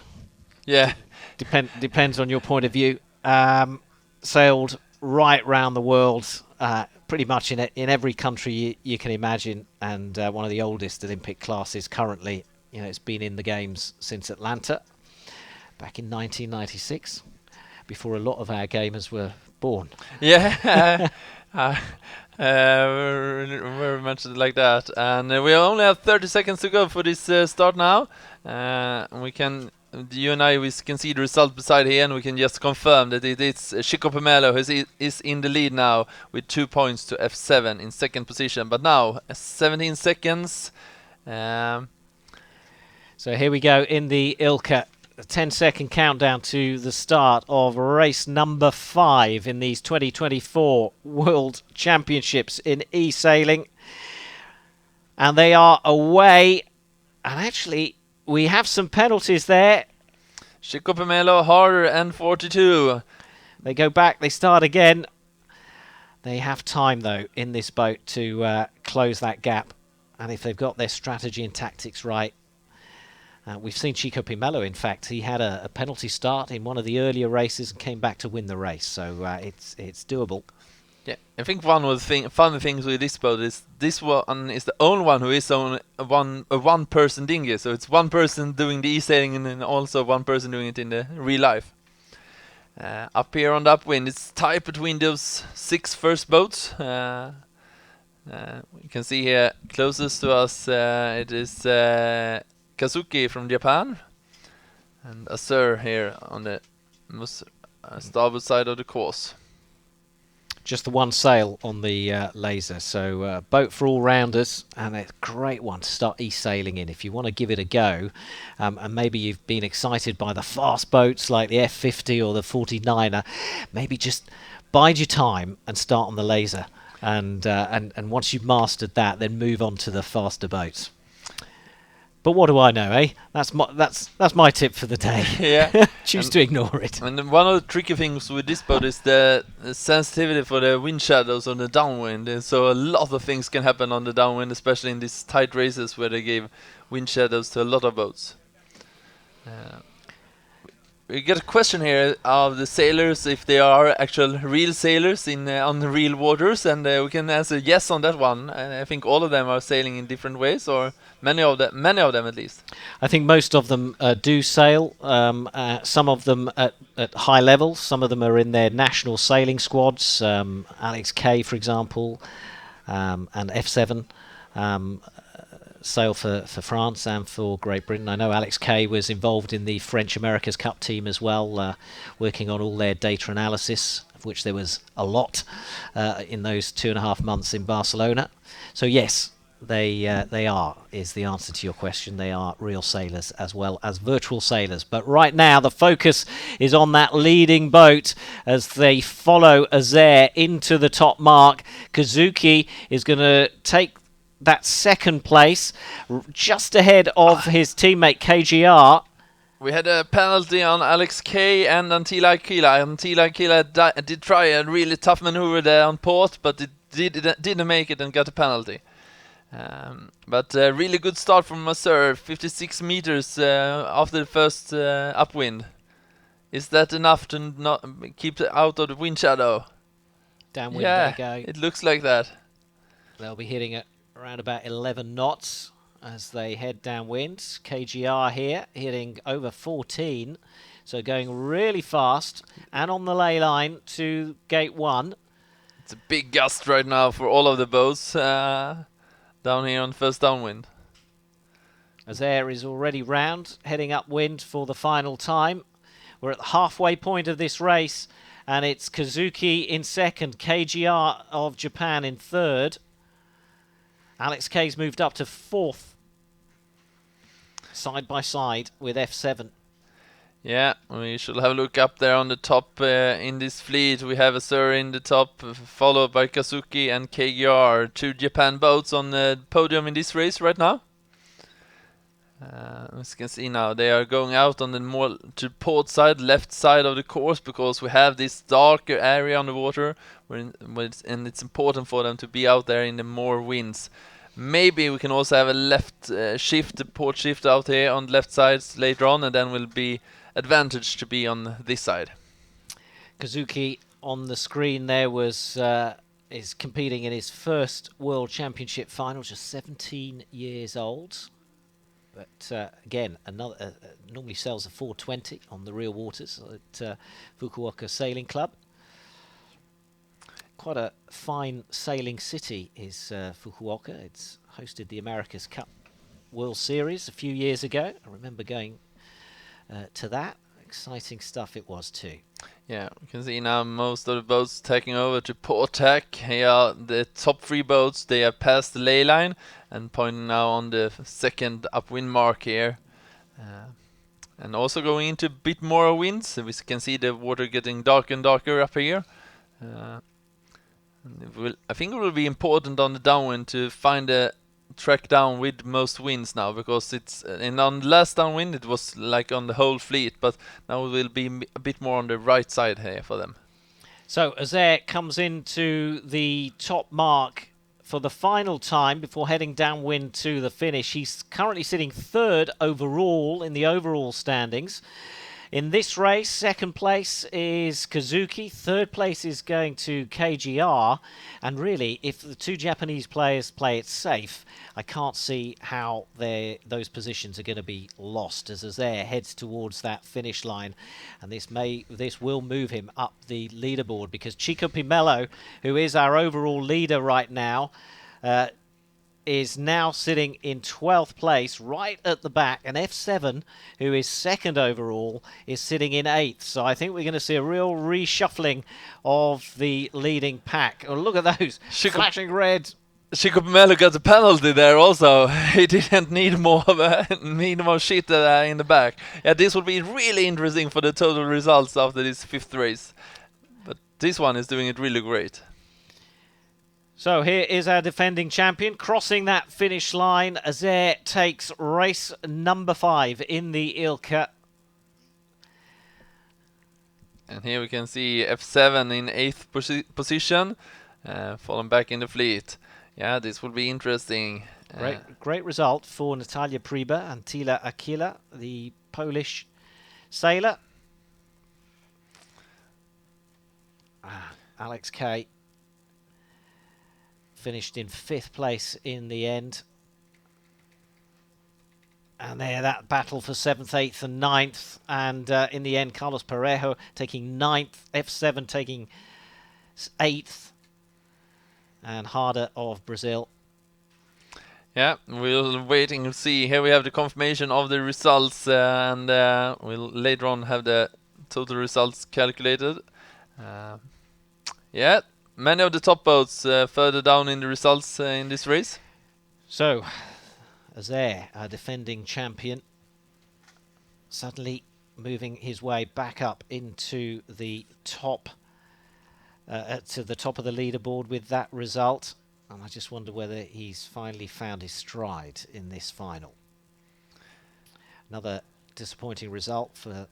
Yeah. Depends on your point of view. Sailed right round the world, pretty much in every country you can imagine, and one of the oldest Olympic classes currently. You know, it's been in the games since Atlanta back in 1996, before a lot of our gamers were born. Yeah. Very much like that. And we only have 30 seconds to go for this start now. We can, you and I, we can see the result beside here, and we can just confirm that it is Chico Pomelo who is in the lead now with 2 points to F7 in second position. But now, 17 seconds. So here we go in the Ilka. A 10-second countdown to the start of race number 5 in these 2024 World Championships in eSailing. And they are away. And actually, we have some penalties there. Chico Pomelo, harder, and 42. They go back, they start again. They have time, though, in this boat to close that gap. And if they've got their strategy and tactics right, we've seen Chico Pomelo, in fact, he had a penalty start in one of the earlier races and came back to win the race. So it's doable. Yeah, I think one of the funny things with this boat is this one is the only one who is on a one-person dinghy. So it's one person doing the e-sailing and then also one person doing it in the real life. Up here on the upwind, it's tight between those 6 first boats. You can see here closest to us, it is Kazuki from Japan, and Azur here on the starboard side of the course. Just the one sail on the Laser, so boat for all rounders, and a great one to start e-sailing in if you want to give it a go. And maybe you've been excited by the fast boats like the F50 or the 49er. Maybe just bide your time and start on the Laser, and once you've mastered that, then move on to the faster boats. But what do I know, eh? That's my tip for the day. Yeah. Choose to ignore it. And one of the tricky things with this boat is the sensitivity for the wind shadows on the downwind. And so a lot of things can happen on the downwind, especially in these tight races where they gave wind shadows to a lot of boats. We get a question here of the sailors if they are actual real sailors on the real waters, and we can answer yes on that one. And I think all of them are sailing in different ways, or many of them at least. I think most of them do sail. Some of them at high levels. Some of them are in their national sailing squads. Alex Kay, for example, and F7. Sail for France and for Great Britain. I know Alex Kay was involved in the French America's Cup team as well, working on all their data analysis, of which there was a lot in those 2.5 months in Barcelona. So yes, they are, is the answer to your question. They are real sailors as well as virtual sailors. But right now the focus is on that leading boat as they follow Azur into the top mark. Kazuki is going to take that second place, just ahead of his teammate KGR. We had a penalty on Alex Kay and Antila Aquila. Antila Aquila did try a really tough maneuver there on port, but it didn't make it and got a penalty. But a really good start from Azur, 56 meters after the first upwind. Is that enough to not keep out of the wind shadow? Downwind Yeah, they go. it looks like that. They'll be hitting it around about 11 knots as they head downwind. KGR here hitting over 14, so going really fast and on the ley line to gate 1. It's a big gust right now for all of the boats down here on first downwind. Azur is already round, heading upwind for the final time. We're at the halfway point of this race, and it's Kazuki in second, KGR of Japan in third. Alex Kay's moved up to fourth, side by side with F7. Yeah, we should have a look up there on the top in this fleet. We have a Sir in the top, followed by Kazuki and KGR. Two Japan boats on the podium in this race right now. As you can see now, they are going out on the more to port side, left side of the course, because we have this darker area on the water, and it's important for them to be out there in the more winds. Maybe we can also have a left port shift out here on the left side later on, and then will be advantage to be on this side. Kazuki on the screen there is competing in his first World Championship final, just 17 years old. But again, another normally sails a 420 on the real waters at Fukuoka Sailing Club. Quite a fine sailing city is Fukuoka. It's hosted the America's Cup World Series a few years ago. I remember going to that. Exciting stuff it was too. Yeah, you can see now most of the boats taking over to port tack. Here, the top three boats, they have passed the ley line and pointing now on the second upwind mark here. And also going into a bit more winds. We can see the water getting darker and darker up here. I think it will be important on the downwind to find a track down with most winds now, because it's and on the last downwind it was like on the whole fleet, but now it will be a bit more on the right side here for them. So Azair comes into the top mark for the final time before heading downwind to the finish. He's currently sitting third overall in the overall standings. In this race, second place is Kazuki, third place is going to KGR, and really, if the two Japanese players play it safe, I can't see how those positions are going to be lost as Azair heads towards that finish line, and this will move him up the leaderboard, because Chico Pimello, who is our overall leader right now, is now sitting in 12th place, right at the back, and F7, who is second overall, is sitting in 8th. So I think we're going to see a real reshuffling of the leading pack. Oh, look at those flashing red. Chico Pimello got a penalty there also. He didn't need more shit in the back. Yeah, this will be really interesting for the total results after this fifth race. But this one is doing it really great. So here is our defending champion crossing that finish line. Azair takes race number 5 in the Ilka. And here we can see F7 in 8th position, falling back in the fleet. Yeah, this will be interesting. Great result for Natalia Priba and Tila Akila, the Polish sailor. Alex Kay finished in 5th place in the end. And there, that battle for 7th, 8th and 9th. And in the end, Carlos Parejo taking 9th, F7 taking 8th. And Harder of Brazil. Yeah, we'll waiting to see. Here we have the confirmation of the results, and we'll later on have the total results calculated. Yeah, many of the top boats further down in the results in this race. So, Azair, our defending champion, suddenly moving his way back up into the top, to the top of the leaderboard with that result. And I just wonder whether he's finally found his stride in this final. Another disappointing result for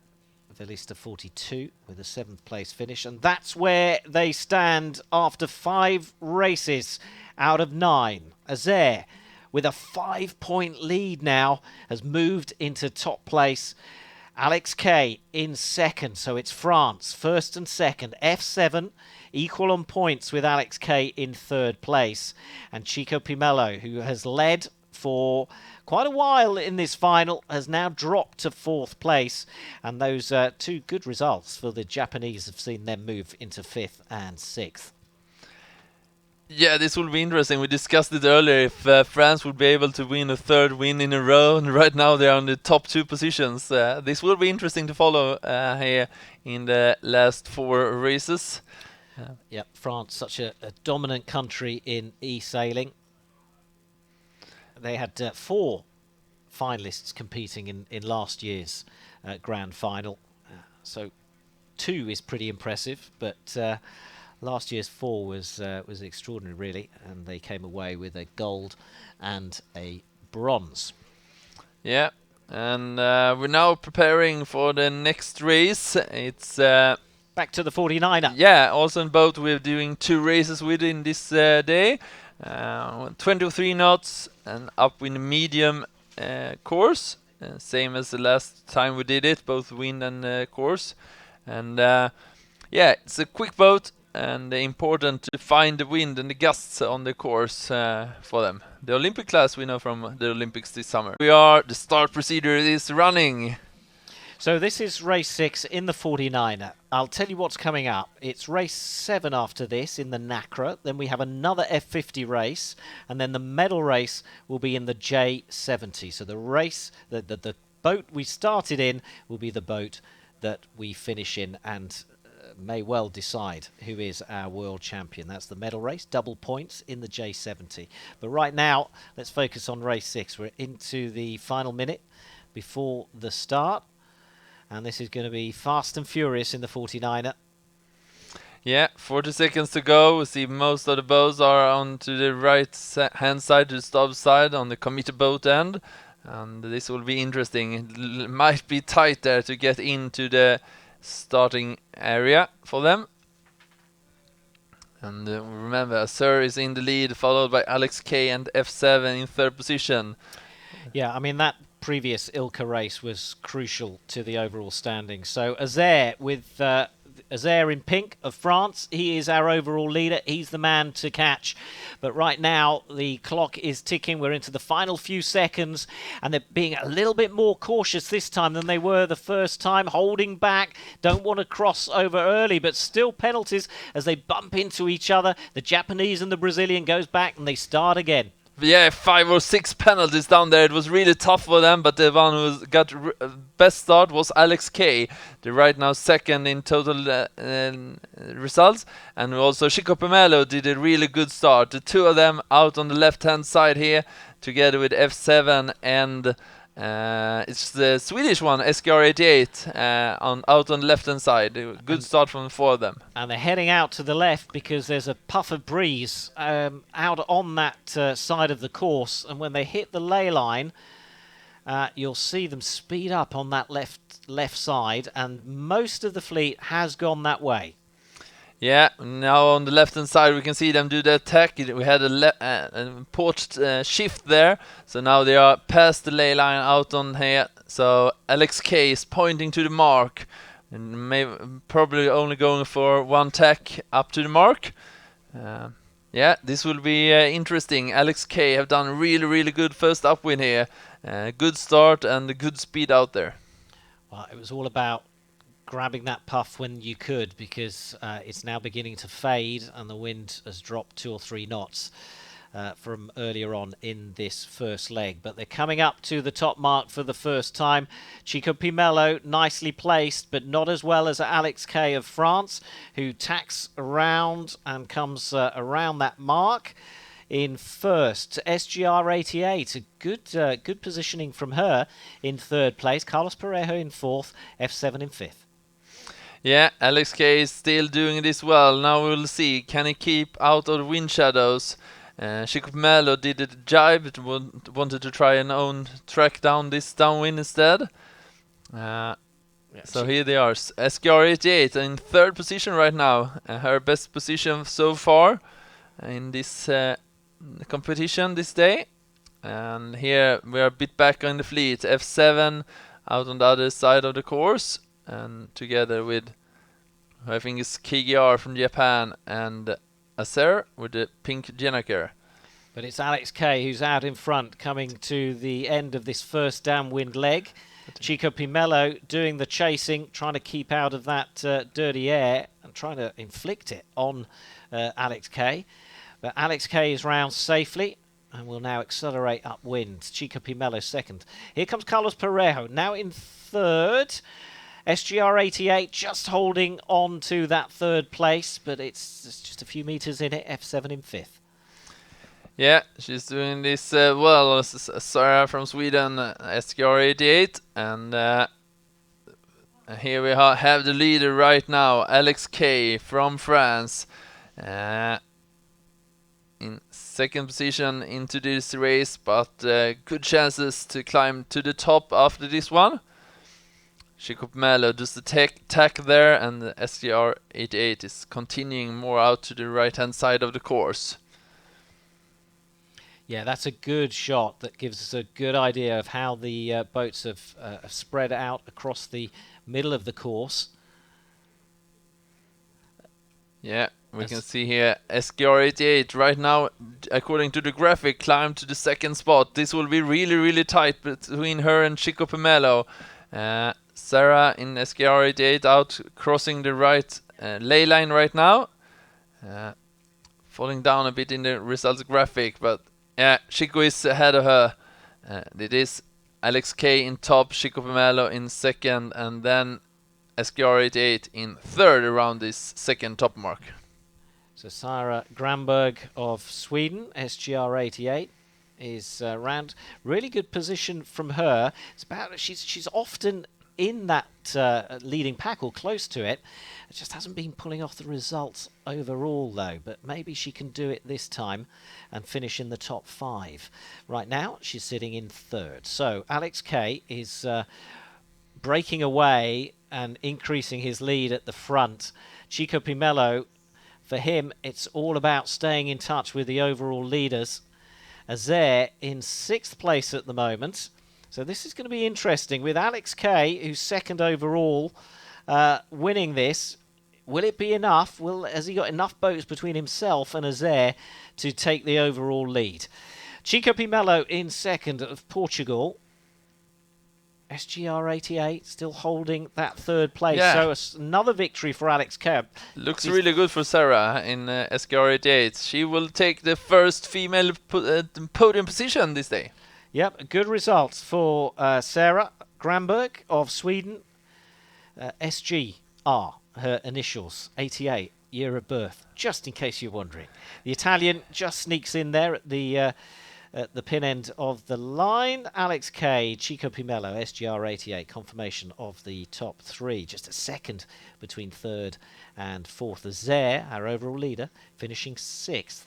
Velista 42 with a 7th place finish. And that's where they stand after 5 races out of 9. Azair, with a 5-point lead now, has moved into top place. Alex Kay in 2nd, so it's France, 1st and 2nd. F7 equal on points with Alex Kay in 3rd place. And Chico Pimello, who has led for quite a while in this final, has now dropped to 4th place. And those 2 good results for the Japanese have seen them move into 5th and 6th. Yeah, this will be interesting. We discussed it earlier, if France would be able to win a 3rd win in a row, and right now they're on the top 2 positions. This will be interesting to follow here in the last 4 races. Yep, France, such a dominant country in eSailing. They had 4 finalists competing in last year's grand final. So 2 is pretty impressive, but last year's 4 was extraordinary, really, and they came away with a gold and a bronze. Yeah, and we're now preparing for the next race. It's back to the 49er. Yeah, also in boat we're doing 2 races within this day. 23 knots and up in the medium course, same as the last time we did it, both wind and course. And yeah, it's a quick boat and important to find the wind and the gusts on the course for them. The Olympic class we know from the Olympics this summer. The start procedure is running. So this is race 6 in the 49er. I'll tell you what's coming up. It's race 7 after this in the NACRA. Then we have another F50 race. And then the medal race will be in the J70. So the race, the boat we started in will be the boat that we finish in and may well decide who is our world champion. That's the medal race, double points in the J70. But right now, let's focus on race 6. We're into the final minute before the start. And this is going to be fast and furious in the 49er. Yeah, 40 seconds to go. We see most of the boats are on to the right hand side, to the stop side, on the committed boat end. And this will be interesting. It might be tight there to get into the starting area for them. And remember, Sir is in the lead, followed by Alex K and F7 in 3rd position. Yeah, I mean, that previous ILCA race was crucial to the overall standing. So Azer with Azer in pink of France, he is our overall leader. He's the man to catch. But right now the clock is ticking. We're into the final few seconds and they're being a little bit more cautious this time than they were the first time, holding back, don't want to cross over early, but still penalties as they bump into each other. The Japanese and the Brazilian goes back and they start again. Yeah, 5 or 6 penalties down there. It was really tough for them, but the one who got best start was Alex K. They're right now 2nd in total results. And also Chico Pomelo did a really good start. The 2 of them out on the left-hand side here, together with F7 and it's the Swedish one, SKR88, out on the left-hand side. Good start from the 4 of them. And they're heading out to the left because there's a puff of breeze out on that side of the course. And when they hit the ley line, you'll see them speed up on that left side. And most of the fleet has gone that way. Yeah, now on the left-hand side we can see them do the attack. We had a port shift there, so now they are past the ley line out on here. So Alex K is pointing to the mark, and probably only going for 1 tack up to the mark. Yeah, this will be interesting. Alex K have done really good first upwind here. Good start and good speed out there. Well, it was all about grabbing that puff when you could, because it's now beginning to fade and the wind has dropped 2 or 3 knots from earlier on in this first leg. But they're coming up to the top mark for the first time. Chico Pomelo nicely placed, but not as well as Alex K of France, who tacks around and comes around that mark in first. SGR88, a good positioning from her in 3rd place. Carlos Parejo in 4th, F7 in 5th. Yeah, Alex K is still doing this well. Now we'll see. Can he keep out of the wind shadows? Chico Pomelo did a jibe, but wanted to try an own track down this downwind instead. So here they are. SKR88 in 3rd position right now. Her best position so far in this competition this day. And here we are a bit back on the fleet. F7 out on the other side of the course. And together with, I think it's KGR from Japan and Acer with the pink Jenaker. But it's Alex K who's out in front, coming to the end of this first downwind leg. Chico Pomelo doing the chasing, trying to keep out of that dirty air and trying to inflict it on Alex K. But Alex K is round safely and will now accelerate upwind. Chico Pomelo 2nd. Here comes Carlos Parejo, now in 3rd. SGR88 just holding on to that 3rd place, but it's just a few meters in it. F7 in 5th. Yeah, she's doing this well. Sarah from Sweden, SKR88, and here we have the leader right now, Alex K from France, in second position into this race, but good chances to climb to the top after this one. Chico Pomelo does the tack there, and the SKR88 is continuing more out to the right hand side of the course. Yeah, that's a good shot. That gives us a good idea of how the boats have spread out across the middle of the course. Yeah, we can see here SKR88 right now, according to the graphic, climbed to the second spot. This will be really, really tight between her and Chico Pomelo. Sarah in SKR88 out crossing the right ley line right now. Falling down a bit in the results graphic, but yeah, Chico is ahead of her. It is Alex K in top, Chico Pomelo in second, and then SKR88 in third around this second top mark. So Sarah Granberg of Sweden, SGR88, is round. Really good position from her. It's about she's often in that leading pack or close to it. It just hasn't been pulling off the results overall though, but maybe she can do it this time and finish in the top 5. Right now she's sitting in third. So Alex K is breaking away and increasing his lead at the front. Chico Pomelo, for him, it's all about staying in touch with the overall leaders. Azair in 6th place at the moment. So this is going to be interesting with Alex K, who's second overall, winning this. Will it be enough? Has he got enough boats between himself and Azair to take the overall lead? Chico Pomelo in second of Portugal. SGR88 still holding that third place. Yeah. So another victory for Alex K. Looks really good for Sarah in SKR88. She will take the first female podium position this day. Yep, good results for Sarah Granberg of Sweden. SGR, her initials, 88, year of birth, just in case you're wondering. The Italian just sneaks in there at the pin end of the line. Alex K, Chico Pomelo, SGR88, confirmation of the top 3. Just a second between third and fourth. Azair, our overall leader, finishing 6th.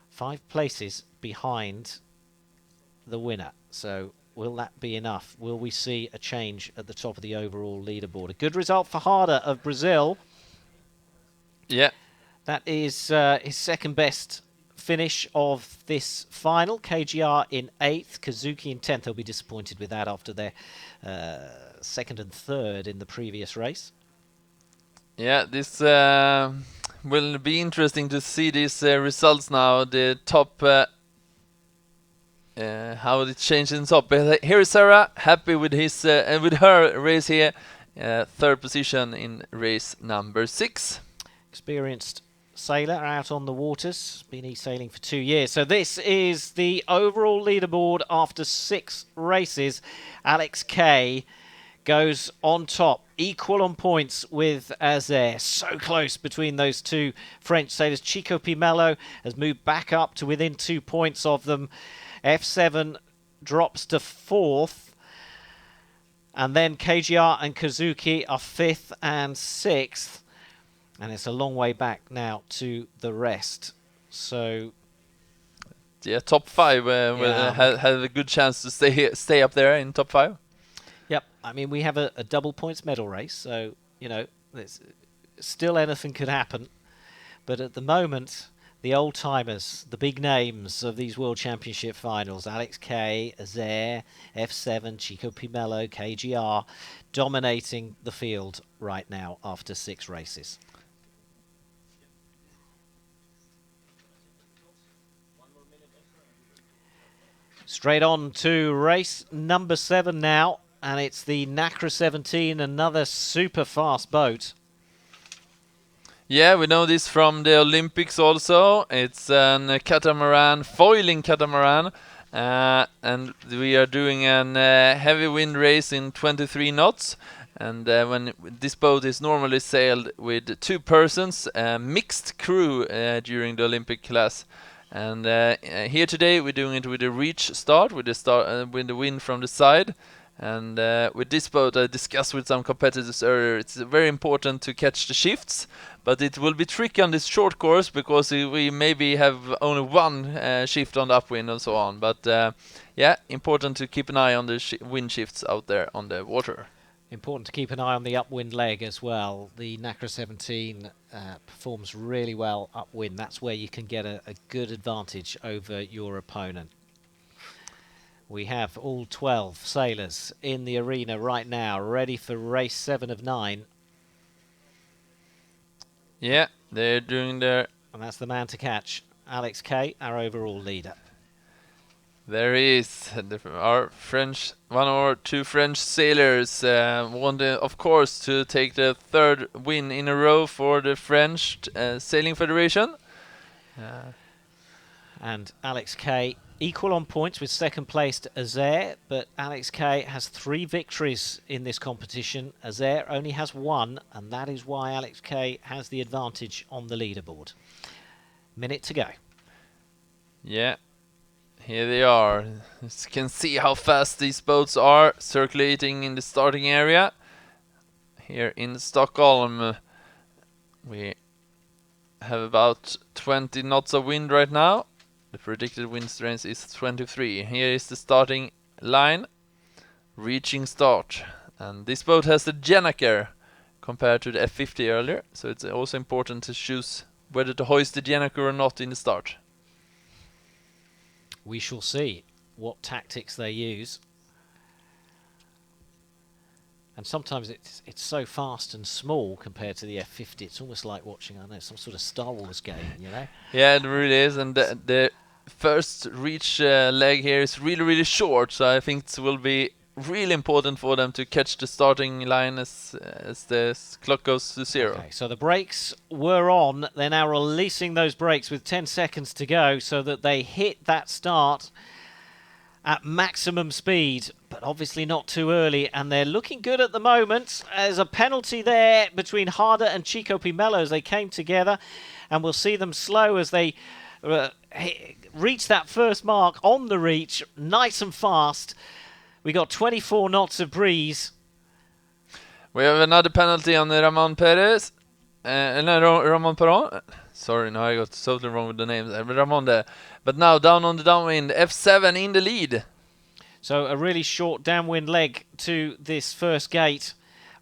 5 places behind the winner. So will that be enough? Will we see a change at the top of the overall leaderboard? A good result for Harder of Brazil. Yeah. That is his second best finish of this final. KGR in 8th, Kazuki in 10th. They'll be disappointed with that after their second and third in the previous race. Yeah, this will be interesting to see these results now. The top, how it changed in top. But here is Sarah, happy with his with her race here. Third position in race number 6. Experienced sailor out on the waters, been eSailing for 2 years. So this is the overall leaderboard after 6 races. Alex K goes on top, equal on points with Azair. So close between those two French sailors. Chico Pomelo has moved back up to within 2 points of them. F7 drops to 4th. And then KGR and Kazuki are 5th and 6th. And it's a long way back now to the rest. So yeah, top 5 will have a good chance to stay up there in top 5. Yep, I mean we have a double points medal race, so you know still anything could happen. But at the moment, the old timers, the big names of these World Championship finals, Alex K, Azair, F7, Chico Pomelo, KGR, dominating the field right now after 6 races. Straight on to race number 7 now, and it's the Nacra 17, another super fast boat. Yeah, we know this from the Olympics also. It's a catamaran, foiling catamaran, and we are doing a heavy wind race in 23 knots. And when this boat is normally sailed with 2 persons, mixed crew during the Olympic class. And here today we're doing it with a reach start, with the wind from the side. And with this boat, I discussed with some competitors earlier, it's very important to catch the shifts, but it will be tricky on this short course because we maybe have only one shift on the upwind and so on. But yeah, important to keep an eye on the wind shifts out there on the water. Important to keep an eye on the upwind leg as well. The Nacra 17 performs really well upwind. That's where you can get a good advantage over your opponent. We have all 12 sailors in the arena right now, ready for race 7 of 9. Yeah, they're doing their... And that's the man to catch, Alex Kay, our overall leader. There he is, our French, one or two French sailors wanted, of course, to take the 3rd win in a row for the French Sailing Federation. And Alex Kay equal on points with second placed Azair, but Alex Kay has 3 victories in this competition. Azair only has 1, and that is why Alex Kay has the advantage on the leaderboard. Minute to go. Yeah, here they are. You can see how fast these boats are circulating in the starting area. Here in Stockholm, we have about 20 knots of wind right now. The predicted wind strength is 23. Here is the starting line, reaching start. And this boat has the Jennaker compared to the F50 earlier, so it's also important to choose whether to hoist the Jennaker or not in the start. We shall see what tactics they use. And sometimes it's so fast and small compared to the F50. It's almost like watching, I don't know, some sort of Star Wars game, you know? Yeah, it really is. And the first reach leg here is really, really short. So I think it will be really important for them to catch the starting line as the clock goes to 0. Okay, so the brakes were on. They're now releasing those brakes with 10 seconds to go so that they hit that start at maximum speed, but obviously not too early, and they're looking good at the moment. There's a penalty there between Harder and Chico Pimelo as they came together, and we'll see them slow as they reach that first mark on the reach, nice and fast. We got 24 knots of breeze. We have another penalty on Ramon Perez. Ramon Perron. Sorry, no, I got totally wrong with the names. Ramon there. But now down on the downwind, F7 in the lead. So a really short downwind leg to this first gate.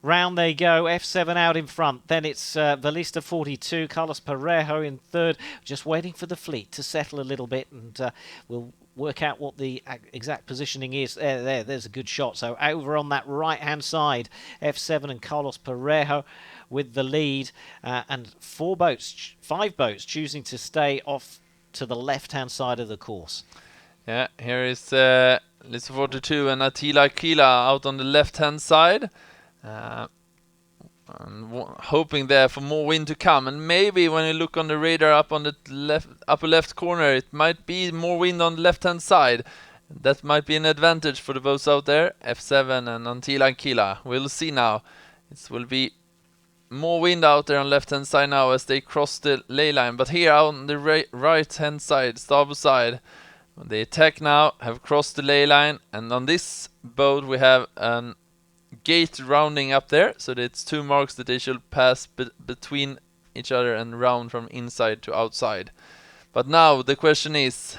Round they go, F7 out in front. Then it's Valista 42, Carlos Parejo in third. Just waiting for the fleet to settle a little bit, and we'll work out what the exact positioning is. There's a good shot. So over on that right-hand side, F7 and Carlos Parejo with the lead, and 5 boats choosing to stay off to the left-hand side of the course. Yeah, here is Lisa 42 and Attila Kila out on the left-hand side. And hoping there for more wind to come, and maybe when you look on the radar up on the upper left corner, it might be more wind on the left-hand side. That might be an advantage for the boats out there, F7 and Antila and Kila. We'll see now. It will be more wind out there on left-hand side now as they cross the ley line, but here on the right-hand side, starboard side, they attack now, have crossed the ley line, and on this boat we have an gate rounding up there, so that it's 2 marks that they should pass between each other and round from inside to outside. But now the question is,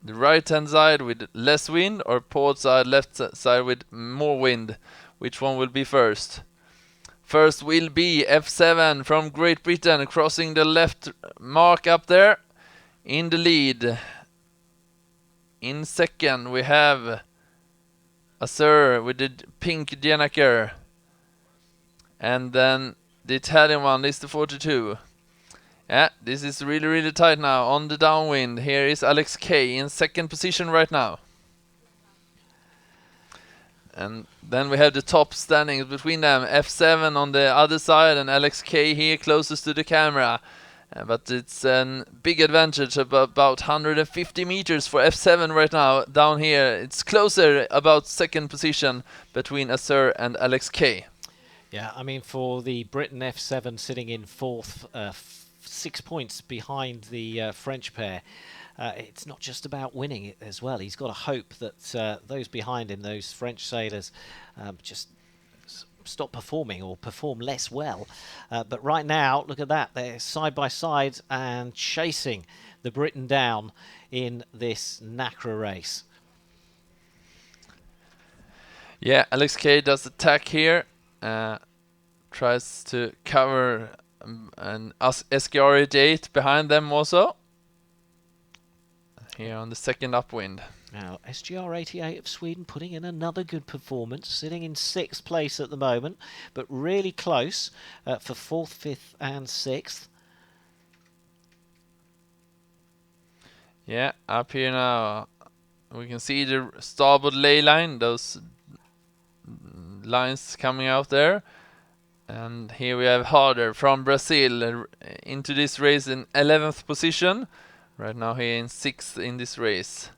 the right hand side with less wind or port side, left side with more wind? Which one will be first? First will be F7 from Great Britain, crossing the left mark up there in the lead. In second we have Azur with the pink Jennaker. And then the Italian one is the 42. Yeah, this is really, really tight now on the downwind. Here is Alex Kay in second position right now. And then we have the top standings between them. F7 on the other side and Alex Kay here closest to the camera. But it's a big advantage, about 150 meters for F7 right now. Down here, it's closer, about second position between Azur and Alex Kay. Yeah, I mean, for the Britain F7 sitting in fourth 6 points behind the French pair. It's not just about winning it as well. He's got to hope that those behind him, those French sailors, just stop performing or perform less well. But right now, look at that. They're side by side and chasing the Briton down in this NACRA race. Yeah, Alex Kay does attack here. Tries to cover an SGR 88 behind them also. Here on the second upwind. Now, SGR 88 of Sweden putting in another good performance, sitting in 6th place at the moment, but really close for 4th, 5th and 6th. Yeah, up here now we can see the starboard ley line, those lines coming out there. And here we have Harder from Brazil into this race in 11th position. Right now here in 6th in this race.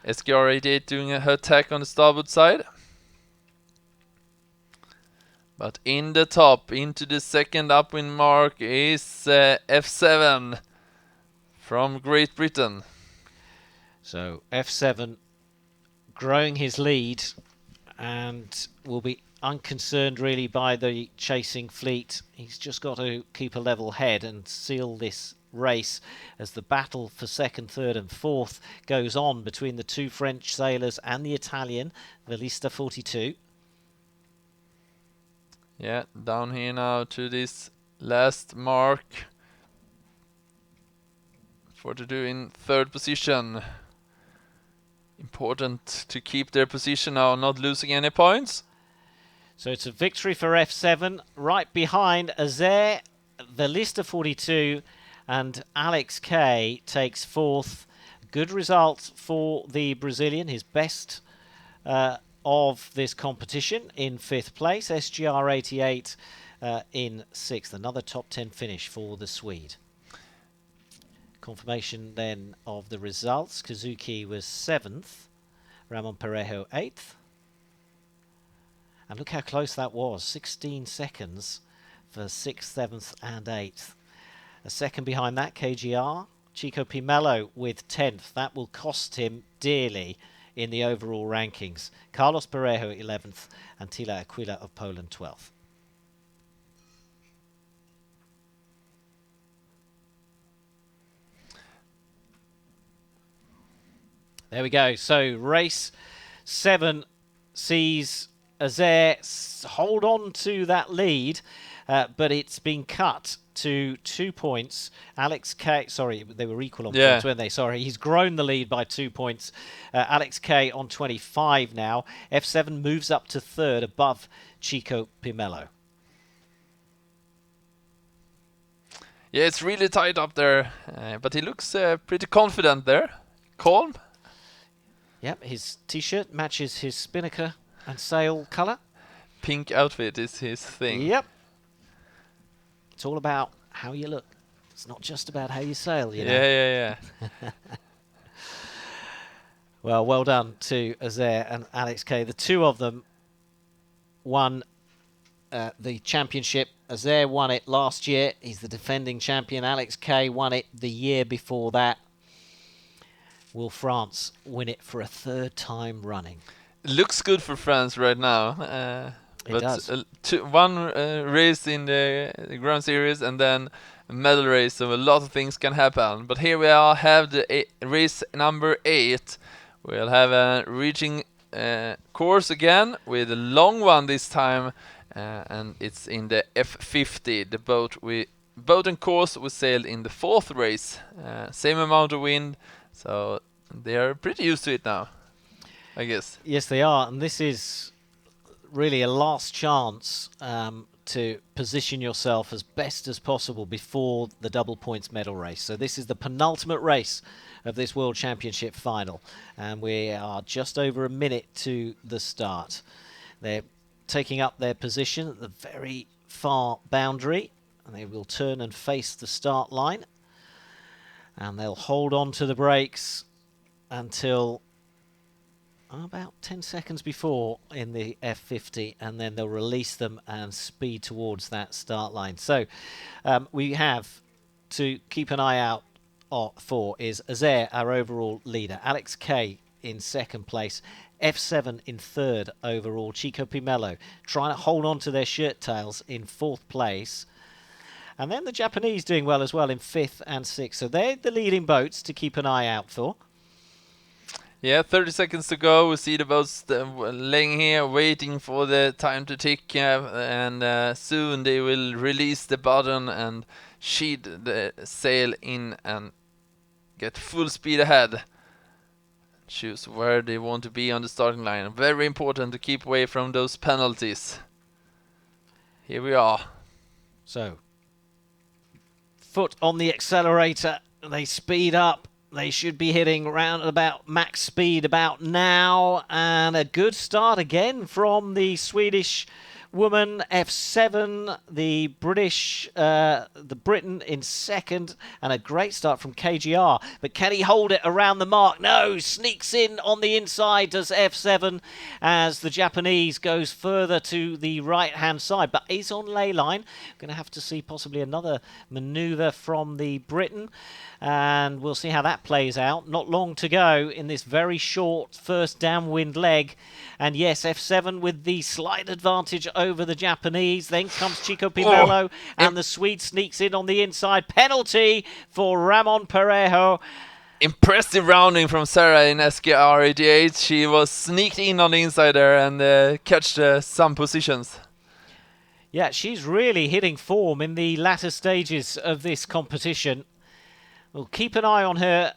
SGR 88 doing her attack on the starboard side. But in the top, into the second upwind mark is F7 from Great Britain. So F7 growing his lead and will be unconcerned really by the chasing fleet. He's just got to keep a level head and seal this race as the battle for 2nd, 3rd and 4th goes on between the 2 French sailors and the Italian, Velista 42. Yeah, down here now to this last mark. 42 in 3rd position. Important to keep their position now, not losing any points. So it's a victory for F7, right behind Azer, Velista 42 and Alex Kay takes 4th. Good result for the Brazilian, his best of this competition in 5th place. SGR 88 in 6th. Another top 10 finish for the Swede. Confirmation then of the results. Kazuki was 7th. Ramon Parejo 8th. And look how close that was. 16 seconds for 6th, 7th and 8th. A second behind that, KGR. Chico Pimello with 10th. That will cost him dearly in the overall rankings. Carlos Parejo 11th and Tila Aquila of Poland 12th. There we go. So race 7 sees Azer hold on to that lead, but it's been cut to 2 points. Alex Kay, sorry, they were equal on points, weren't they? Sorry, he's grown the lead by 2 points. Alex Kay on 25 now. F7 moves up to 3rd above Chico Pimello. Yeah, it's really tight up there, but he looks pretty confident there. Calm. Yep, his t-shirt matches his spinnaker and sail colour. Pink outfit is his thing. Yep. It's all about how you look. It's not just about how you sail, you know. Yeah. Well done to Azer and Alex Kay. The two of them won the championship. Azer won it last year. He's the defending champion. Alex Kay won it the year before that. Will France win it for a 3rd time running? Looks good for France right now. It does. One race in the Grand Series and then a medal race, so a lot of things can happen. But here we have the race number 8. We'll have a reaching course again with a long one this time, and it's in the F50, the boat and course we sailed in the 4th race. Same amount of wind, so they are pretty used to it now, I guess. Yes, they are, and this is really a last chance to position yourself as best as possible before the double points medal race. So this is the penultimate race of this World Championship final, and we are just over a minute to the start. They're taking up their position at the very far boundary, and they will turn and face the start line, and they'll hold on to the brakes until about 10 seconds before in the F50, and then they'll release them and speed towards that start line. So we have to keep an eye out for is Azair, our overall leader. Alex K in second place. F7 in third overall. Chico Pimello trying to hold on to their shirt tails in fourth place. And then the Japanese doing well as well in fifth and sixth. So they're the leading boats to keep an eye out for. Yeah, 30 seconds to go. We see the boats laying here, waiting for the time to tick, and soon they will release the button and sheet the sail in and get full speed ahead. Choose where they want to be on the starting line. Very important to keep away from those penalties. Here we are. So, foot on the accelerator. They speed up. They should be hitting around about max speed about now. And a good start again from the Swedish woman, F7, the Briton in second, and a great start from KGR. But can he hold it around the mark? No, sneaks in on the inside, does F7, as the Japanese goes further to the right-hand side, but is on ley line. Going to have to see possibly another manoeuvre from the Briton, and we'll see how that plays out. Not long to go in this very short first downwind leg, and yes, F7 with the slight advantage over the Japanese. Then comes Chico Pimello, and the Swede sneaks in on the inside. Penalty for Ramon Parejo. Impressive rounding from Sarah in SKR 88. She was sneaked in on the inside there and catched some positions. Yeah, she's really hitting form in the latter stages of this competition. We'll keep an eye on her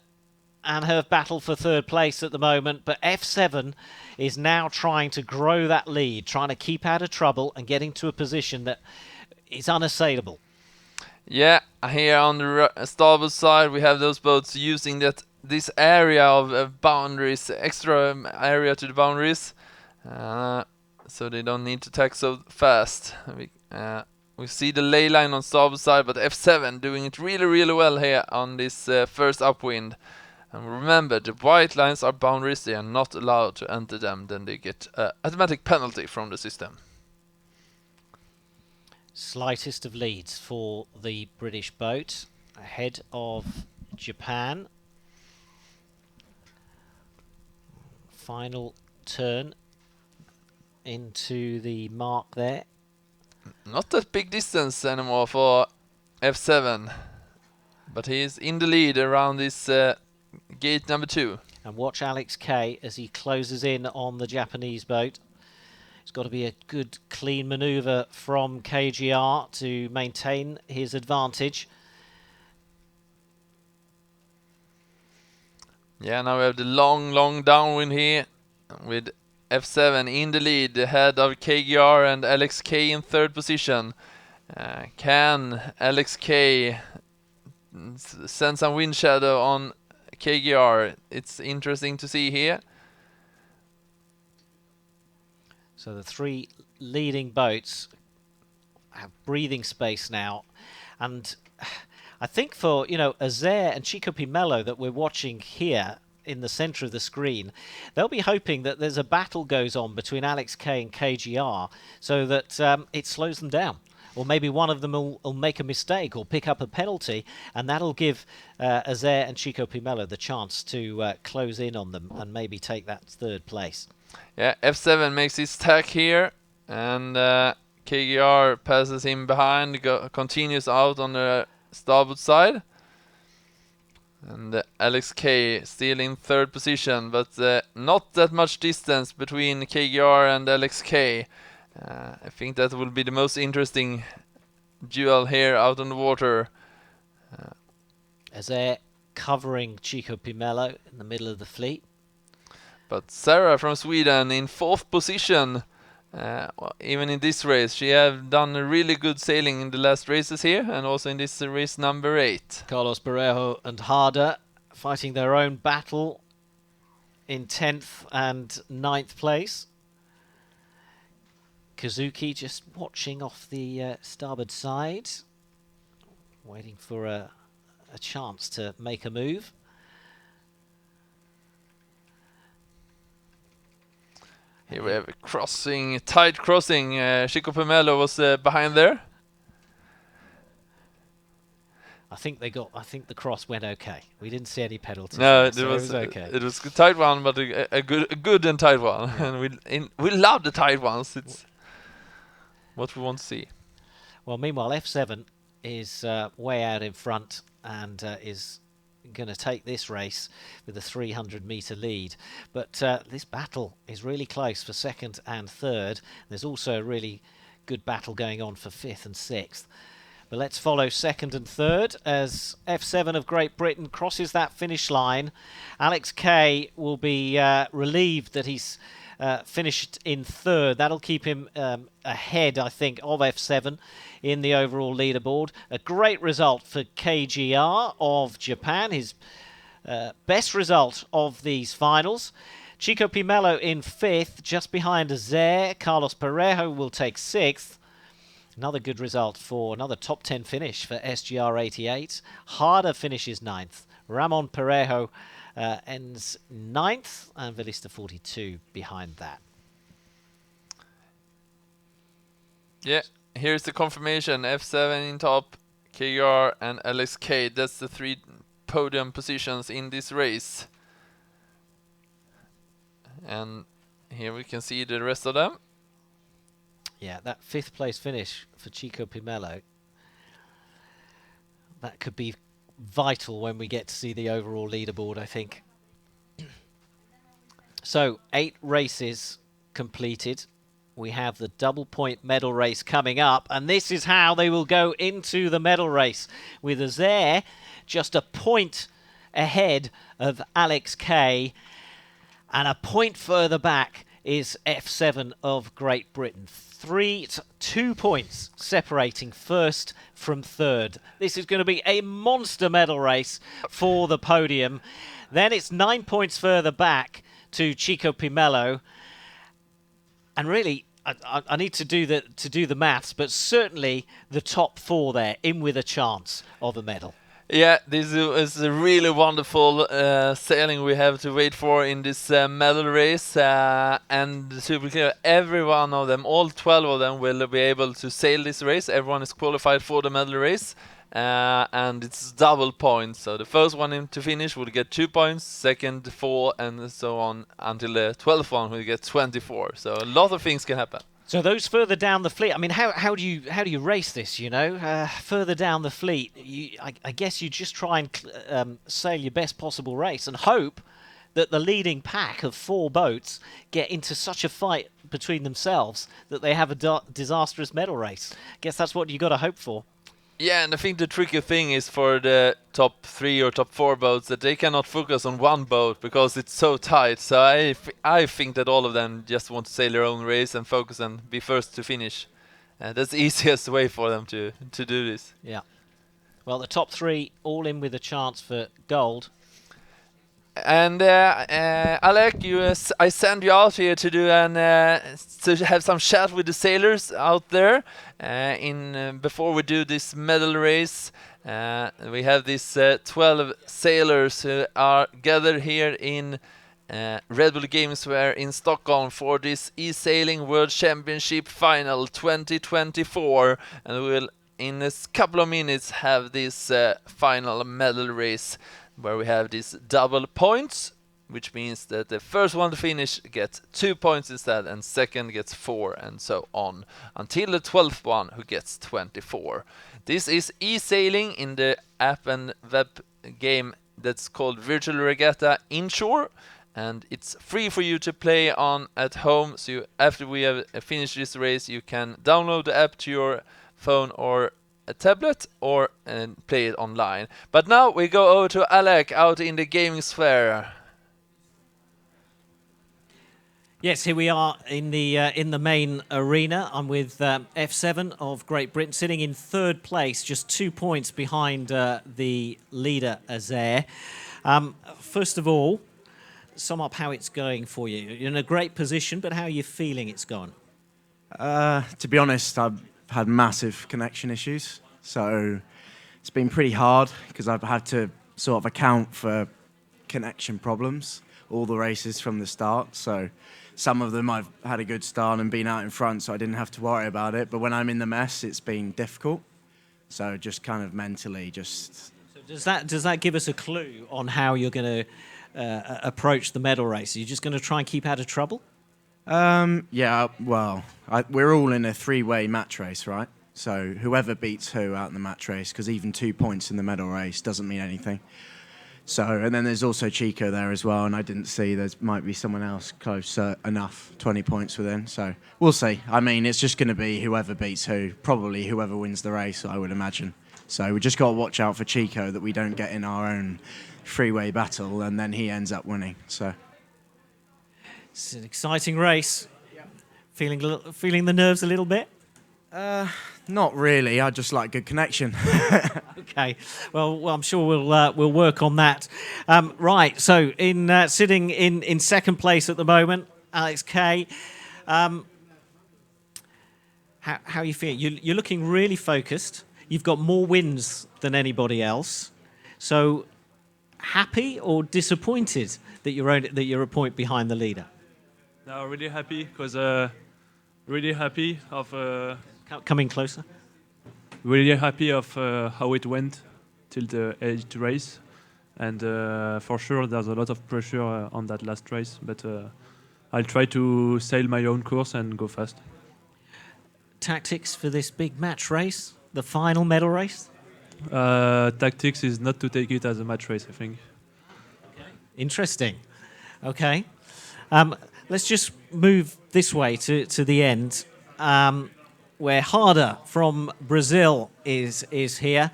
and her battle for third place at the moment, but F7 is now trying to grow that lead, trying to keep out of trouble and getting to a position that is unassailable. Yeah, here on the starboard side we have those boats using this area of boundaries, extra area to the boundaries, so they don't need to tack so fast. We see the ley line on starboard side, but F7 doing it really, really well here on this first upwind. And remember, the white lines are boundaries, they are not allowed to enter them, then they get an automatic penalty from the system. Slightest of leads for the British boat, ahead of Japan. Final turn into the mark there. Not that big distance anymore for F7, but he is in the lead around this gate number 2. And watch Alex K as he closes in on the Japanese boat. It's got to be a good, clean manoeuvre from KGR to maintain his advantage. Yeah, now we have the long downwind here with F7 in the lead ahead of KGR and Alex K in third position. Can Alex K send some wind shadow on KGR? It's interesting to see here. So the three leading boats have breathing space now, and I think for Azair and Chico Pimello that we're watching here in the centre of the screen, they'll be hoping that there's a battle goes on between Alex K and KGR so that it slows them down. Or maybe one of them will make a mistake or pick up a penalty, and that'll give Azair and Chico Pimello the chance to close in on them and maybe take that third place. Yeah, F7 makes his tack here, and KGR passes him behind, continues out on the starboard side. And Alex K still in third position, but not that much distance between KGR and Alex K. I think that will be the most interesting duel here out on the water. As they're covering Chico Pimello in the middle of the fleet. But Sarah from Sweden in fourth position, even in this race. She have done a really good sailing in the last races here, and also in this race number 8. Carlos Parejo and Harder fighting their own battle in 10th and 9th place. Kazuki just watching off the starboard side, waiting for a chance to make a move. Here we have a crossing, tight crossing. Chico Pimello was behind there. I think the cross went okay. We didn't see any penalties. No, there, so it was okay. it was a tight one, but a good and tight one. Yeah. And we love the tight ones. It's what we want to see. Well, meanwhile, F7 is way out in front and is going to take this race with a 300-meter lead. But this battle is really close for second and third. There's also a really good battle going on for fifth and sixth. But let's follow second and third as F7 of Great Britain crosses that finish line. Alex Kay will be relieved that he's finished in third. That'll keep him ahead, I think, of F7 in the overall leaderboard. A great result for KGR of Japan, his best result of these finals. Chico Pimelo in fifth, just behind Azair. Carlos Parejo will take sixth. Another good result for another top 10 finish for SGR 88. Harder finishes ninth. Ramon Parejo ends ninth, and Velista 42 behind that. Yeah, here's the confirmation. F7 in top, KR and LXK. That's the 3 podium positions in this race. And here we can see the rest of them. Yeah, that fifth place finish for Chico Pimelo, that could be vital when we get to see the overall leaderboard, I think. So, 8 races completed. We have the double point medal race coming up, and this is how they will go into the medal race, with Azair just a point ahead of Alex Kay, and a point further back is F7 of Great Britain. 2 points separating first from third. This is going to be a monster medal race for the podium. Then it's 9 points further back to Chico Pimelo. And really, I need to do the maths, but certainly the top 4 there, in with a chance of a medal. Yeah, this is a really wonderful sailing we have to wait for in this medal race. And to be clear, every one of them, all 12 of them, will be able to sail this race. Everyone is qualified for the medal race. And it's double points. So the first one to finish will get 2 points, second 4, and so on until the 12th one will get 24. So a lot of things can happen. So those further down the fleet, I mean, how do you race this? You know, further down the fleet, I guess you just try and sail your best possible race and hope that the leading pack of 4 boats get into such a fight between themselves that they have a disastrous medal race. I guess that's what you got to hope for. Yeah, and I think the tricky thing is for the top 3 or top 4 boats that they cannot focus on one boat because it's so tight. So I think that all of them just want to sail their own race and focus and be first to finish. That's the easiest way for them to do this. Yeah. Well, the top 3 all in with a chance for gold. And Alec, I send you out here to do to have some chat with the sailors out there. Before we do this medal race, we have these 12 sailors who are gathered here in Red Bull Gameswear in Stockholm for this eSailing World Championship Final 2024, and we will in a couple of minutes have this final medal race, where we have these double points, which means that the first one to finish gets 2 points instead, and second gets 4, and so on, until the 12th one, who gets 24. This is eSailing in the app and web game that's called Virtual Regatta Inshore, and it's free for you to play on at home. So after we have finished this race, you can download the app to your phone or a tablet or play it online. But now we go over to Alec out in the gaming sphere. Yes, here we are in the main arena. I'm with F7 of Great Britain, sitting in third place, just 2 points behind the leader Azair. First of all, sum up how it's going for you. You're in a great position, but how are you feeling it's gone? To be honest, I've had massive connection issues, so it's been pretty hard because I've had to sort of account for connection problems all the races from the start. So some of them I've had a good start and been out in front, so I didn't have to worry about it. But when I'm in the mess, it's been difficult. So just kind of mentally, just So does that give us a clue on how you're going to approach the medal race? Are you just going to try and keep out of trouble? yeah. Well, we're all in a three-way match race, right? So whoever beats who out in the match race, because even 2 points in the medal race doesn't mean anything. So, and then there's also Chico there as well, and I didn't see there might be someone else close enough, 20 points within. So we'll see. I mean, it's just going to be whoever beats who, probably whoever wins the race, I would imagine. So we just got to watch out for Chico that we don't get in our own three-way battle, and then he ends up winning. So It's an exciting race. Feeling the nerves a little bit? not really. I just like good connection. Okay. Well, I'm sure we'll work on that. Right. So, sitting in second place at the moment, Alex Kay. How are you feeling? You're looking really focused. You've got more wins than anybody else. So, happy or disappointed that you're a point behind the leader? No, really happy because really happy of Coming closer. really happy of how it went till the eighth race, and for sure there's a lot of pressure on that last race, but I'll try to sail my own course and go fast. Tactics for this big match race, the final medal race? Tactics is not to take it as a match race, I think. Interesting. Okay. Let's just move this way to the end, where Harder from Brazil is here.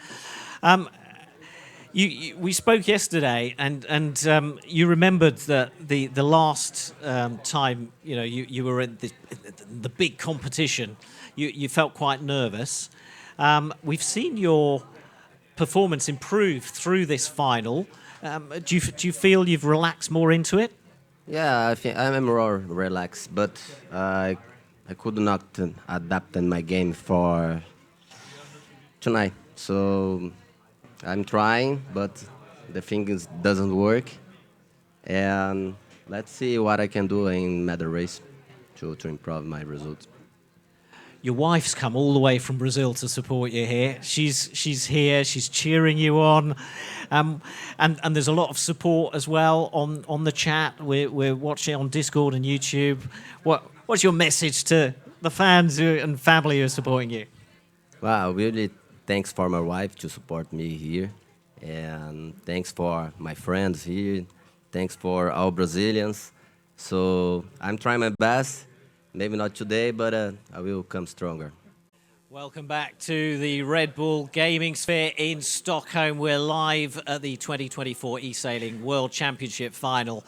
We spoke yesterday, and you remembered that the last time you were in the big competition, you felt quite nervous. We've seen your performance improve through this final. Do you feel you've relaxed more into it? Yeah, I think I'm more relaxed, but I could not adapt in my game for tonight. So I'm trying, but the thing doesn't work. And let's see what I can do in medal race to improve my results. Your wife's come all the way from Brazil to support you here. She's here. She's cheering you on, and there's a lot of support as well on the chat. We're watching on Discord and YouTube. What's your message to the fans and family who are supporting you? Wow, really thanks for my wife to support me here, and thanks for my friends here. Thanks for all Brazilians. So I'm trying my best. Maybe not today, but I will come stronger. Welcome back to the Red Bull Gaming Sphere in Stockholm. We're live at the 2024 eSailing World Championship Final.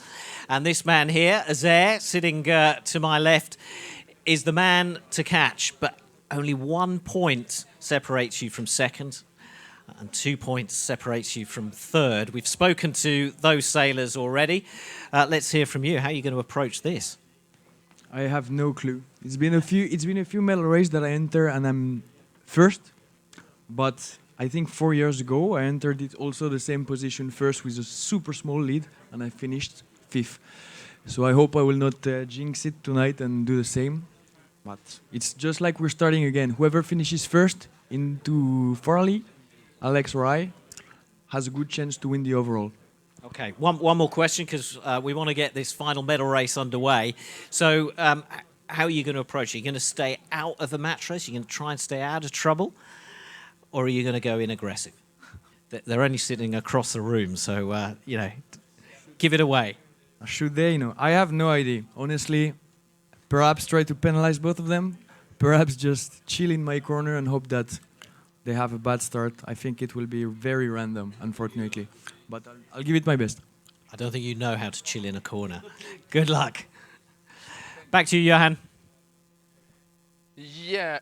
And this man here, Azair, sitting to my left, is the man to catch. But only 1 point separates you from second, and 2 points separates you from third. We've spoken to those sailors already. Let's hear from you. How are you going to approach this? I have no clue. It's been a few medal races that I enter and I'm first, but I think 4 years ago I entered it also the same position first with a super small lead and I finished fifth. So I hope I will not jinx it tonight and do the same. But it's just like we're starting again. Whoever finishes first into Farley, Alex or I, has a good chance to win the overall. Okay, one more question because we want to get this final medal race underway. So how are you going to approach it? Are you going to stay out of the match race? Are you going to try and stay out of trouble? Or are you going to go in aggressive? They're only sitting across the room, so, give it away. Should they? I have no idea. Honestly, perhaps try to penalize both of them. Perhaps just chill in my corner and hope that they have a bad start. I think it will be very random, unfortunately. But I'll give it my best. I don't think you know how to chill in a corner. Good luck. Back to you, Johan. Yeah,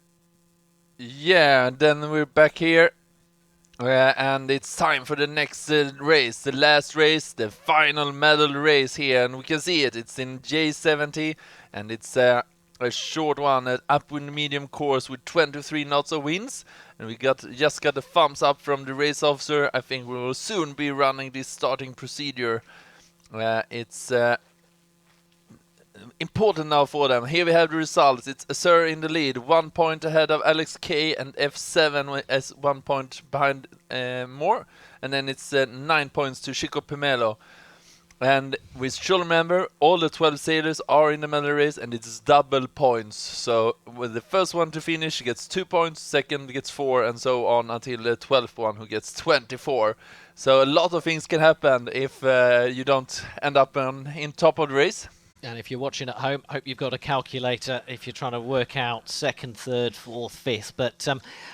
then we're back here. And it's time for the next race, the last race, the final medal race here. And we can see it. It's in J70, and it's a short one, an upwind medium course with 23 knots of winds. And we just got a thumbs up from the race officer. I think we will soon be running this starting procedure. It's important now for them. Here we have the results. It's Azure in the lead, 1 point ahead of Alex K, and F7 as 1 point behind more. And then it's 9 points to Chico Pomelo. And we should remember, all the 12 sailors are in the medal race, and it's double points. So with the first one to finish gets 2 points, second gets 4, and so on until the 12th one who gets 24. So a lot of things can happen if you don't end up in top of the race. And if you're watching at home, hope you've got a calculator if you're trying to work out second, third, fourth, fifth. But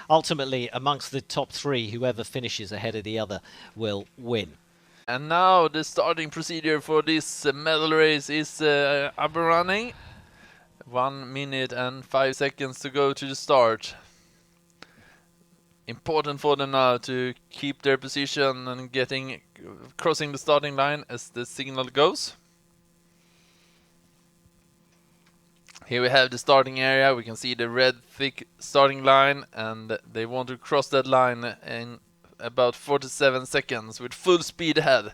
ultimately, amongst the top 3, whoever finishes ahead of the other will win. And now the starting procedure for this medal race is up and running. 1 minute and 5 seconds to go to the start. Important for them now to keep their position and crossing the starting line as the signal goes. Here we have the starting area. We can see the red thick starting line, and they want to cross that line in about 47 seconds with full speed ahead.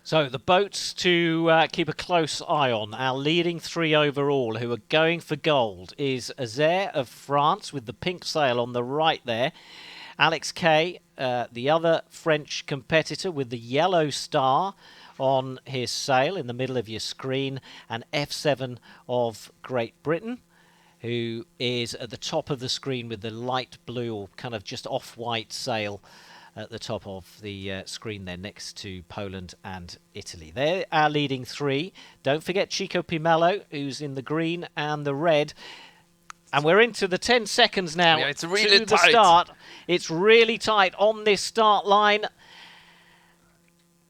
So the boats to keep a close eye on, our leading 3 overall who are going for gold, is Azaire of France with the pink sail on the right there. Alex K, the other French competitor, with the yellow star on his sail in the middle of your screen, and F7 of Great Britain, who is at the top of the screen with the light blue or kind of just off-white sail at the top of the screen there next to Poland and Italy. They're our leading 3. Don't forget Chico Pomelo, who's in the green and the red. And we're into the 10 seconds now. Yeah, it's really to the tight. start. It's really tight on this start line.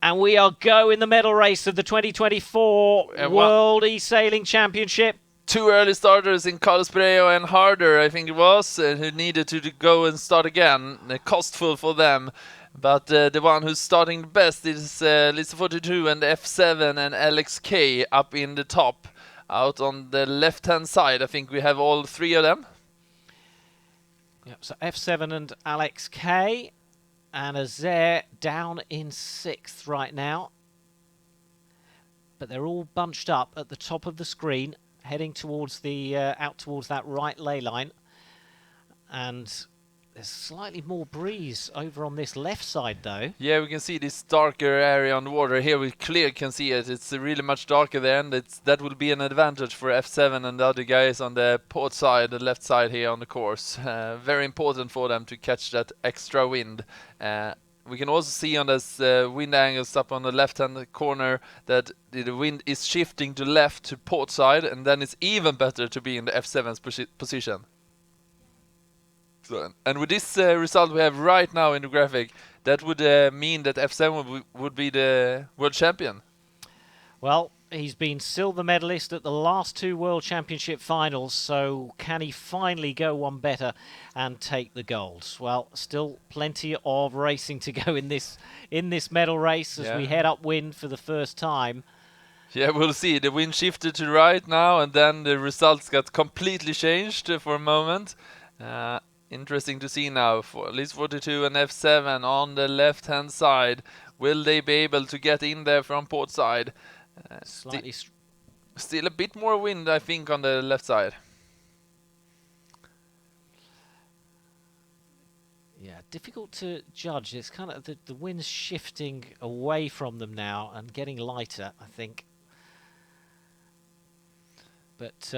And we are in the medal race of the 2024 World eSailing Championship. 2 early starters in Carlos Pereiro and Harder, I think it was, who needed to go and start again. Costful for them. But the one who's starting the best is Lisa 42 and F7 and Alex K up in the top. Out on the left-hand side, I think we have all 3 of them. Yep, so F7 and Alex K. And Azaire down in 6th right now. But they're all bunched up at the top of the screen, heading towards the out towards that right ley line. And there's slightly more breeze over on this left side, though. Yeah, we can see this darker area on the water. Here we clearly can see it. It's really much darker there, and that will be an advantage for F7 and the other guys on the port side, the left side here on the course. Very important for them to catch that extra wind. We can also see on this wind angles up on the left-hand corner that the wind is shifting to left to port side, and then it's even better to be in the F7's position. So, and with this result we have right now in the graphic, that would mean that F7 would be the world champion. Well, he's been silver medalist at the last 2 World Championship finals, so can he finally go one better and take the golds? Well, still plenty of racing to go in this medal race as we head upwind for the first time. Yeah, we'll see. The wind shifted to right now, and then the results got completely changed for a moment. Interesting to see now for Liz 42 and F7 on the left-hand side. Will they be able to get in there from port side? Still a bit more wind, I think, on the left side. Yeah, difficult to judge. It's kind of the wind's shifting away from them now and getting lighter, I think. But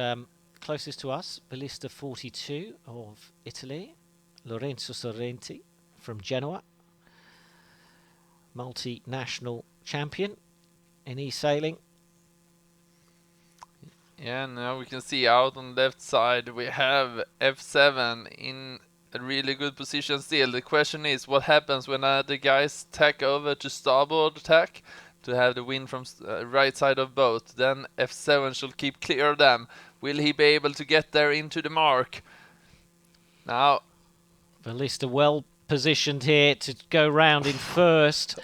closest to us, Ballista 42 of Italy, Lorenzo Sorrenti from Genoa, multinational champion in eSailing. Yeah, now we can see out on the left side we have F7 in a really good position still. The question is what happens when the guys tack over to starboard tack to have the wind from right side of boat. Then F7 should keep clear of them. Will he be able to get there into the mark? Now, Ballista well positioned here to go round in first.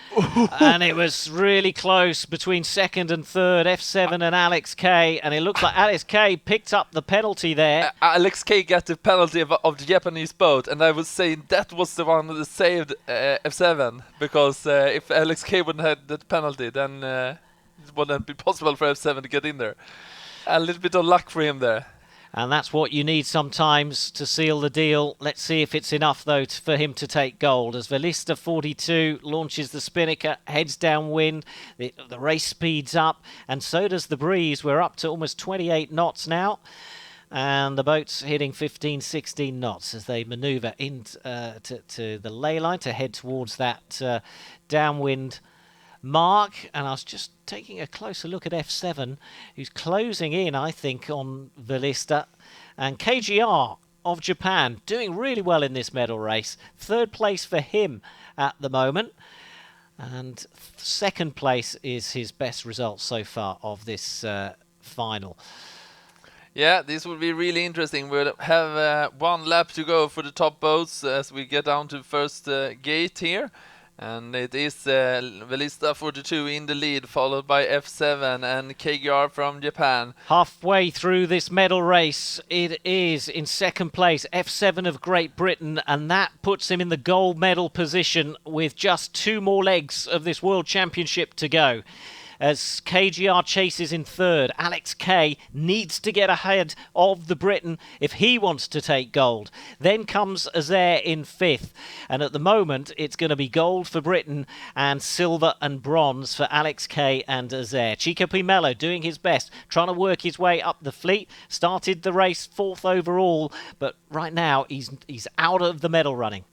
And it was really close between second and third, F7 and Alex K. And it looks like Alex K picked up the penalty there. Alex K got the penalty of the Japanese boat, and I would say that was the one that saved F7, because if Alex K wouldn't have that penalty, then it wouldn't be possible for F7 to get in there. A little bit of luck for him there. And that's what you need sometimes to seal the deal. Let's see if it's enough, though, for him to take gold. As Velista 42 launches the Spinnaker, heads downwind, the race speeds up, and so does the breeze. We're up to almost 28 knots now. And the boat's hitting 15, 16 knots as they manoeuvre into to the ley line to head towards that downwind mark. And I was just taking a closer look at F7, who's closing in, I think, on Velista. And KGR of Japan doing really well in this medal race. Third place for him at the moment. And second place is his best result so far of this final. Yeah, this will be really interesting. We'll have one lap to go for the top boats as we get down to the first gate here. And it is Velista 42 in the lead, followed by F7 and KGR from Japan. Halfway through this medal race, it is in second place, F7 of Great Britain, and that puts him in the gold medal position with just 2 more legs of this World Championship to go. As KGR chases in third, Alex Kay needs to get ahead of the Briton if he wants to take gold. Then comes Azair in fifth, and at the moment it's going to be gold for Britain and silver and bronze for Alex Kay and Azair. Chico Pimello doing his best, trying to work his way up the fleet. Started the race fourth overall, but right now he's out of the medal running.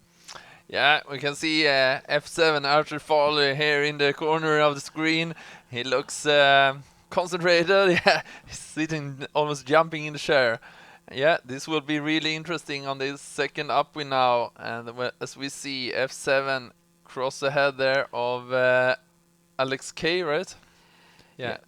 Yeah, we can see F7 Archer Farley here in the corner of the screen. He looks concentrated. Yeah, he's sitting, almost jumping in the chair. Yeah, this will be really interesting on this second upwind now. And as we see F7 cross ahead there of Alex K, right? Yeah.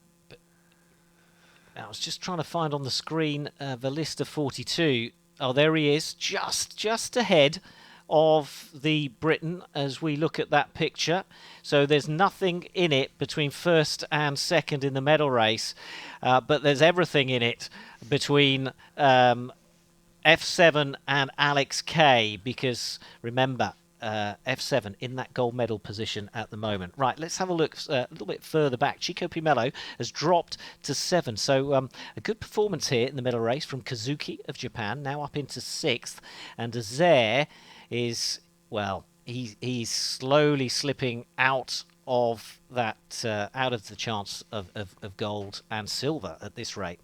I was just trying to find on the screen Velista 42. Oh, there he is, just ahead of the Briton as we look at that picture. So there's nothing in it between first and second in the medal race, but there's everything in it between F7 and Alex Kay, because remember, F7 in that gold medal position at the moment. Right, let's have a look a little bit further back. Chico Pimello has dropped to 7, so a good performance here in the medal race from Kazuki of Japan, now up into 6th, and Azair is, well, he's slowly slipping out of that, out of the chance of gold and silver at this rate.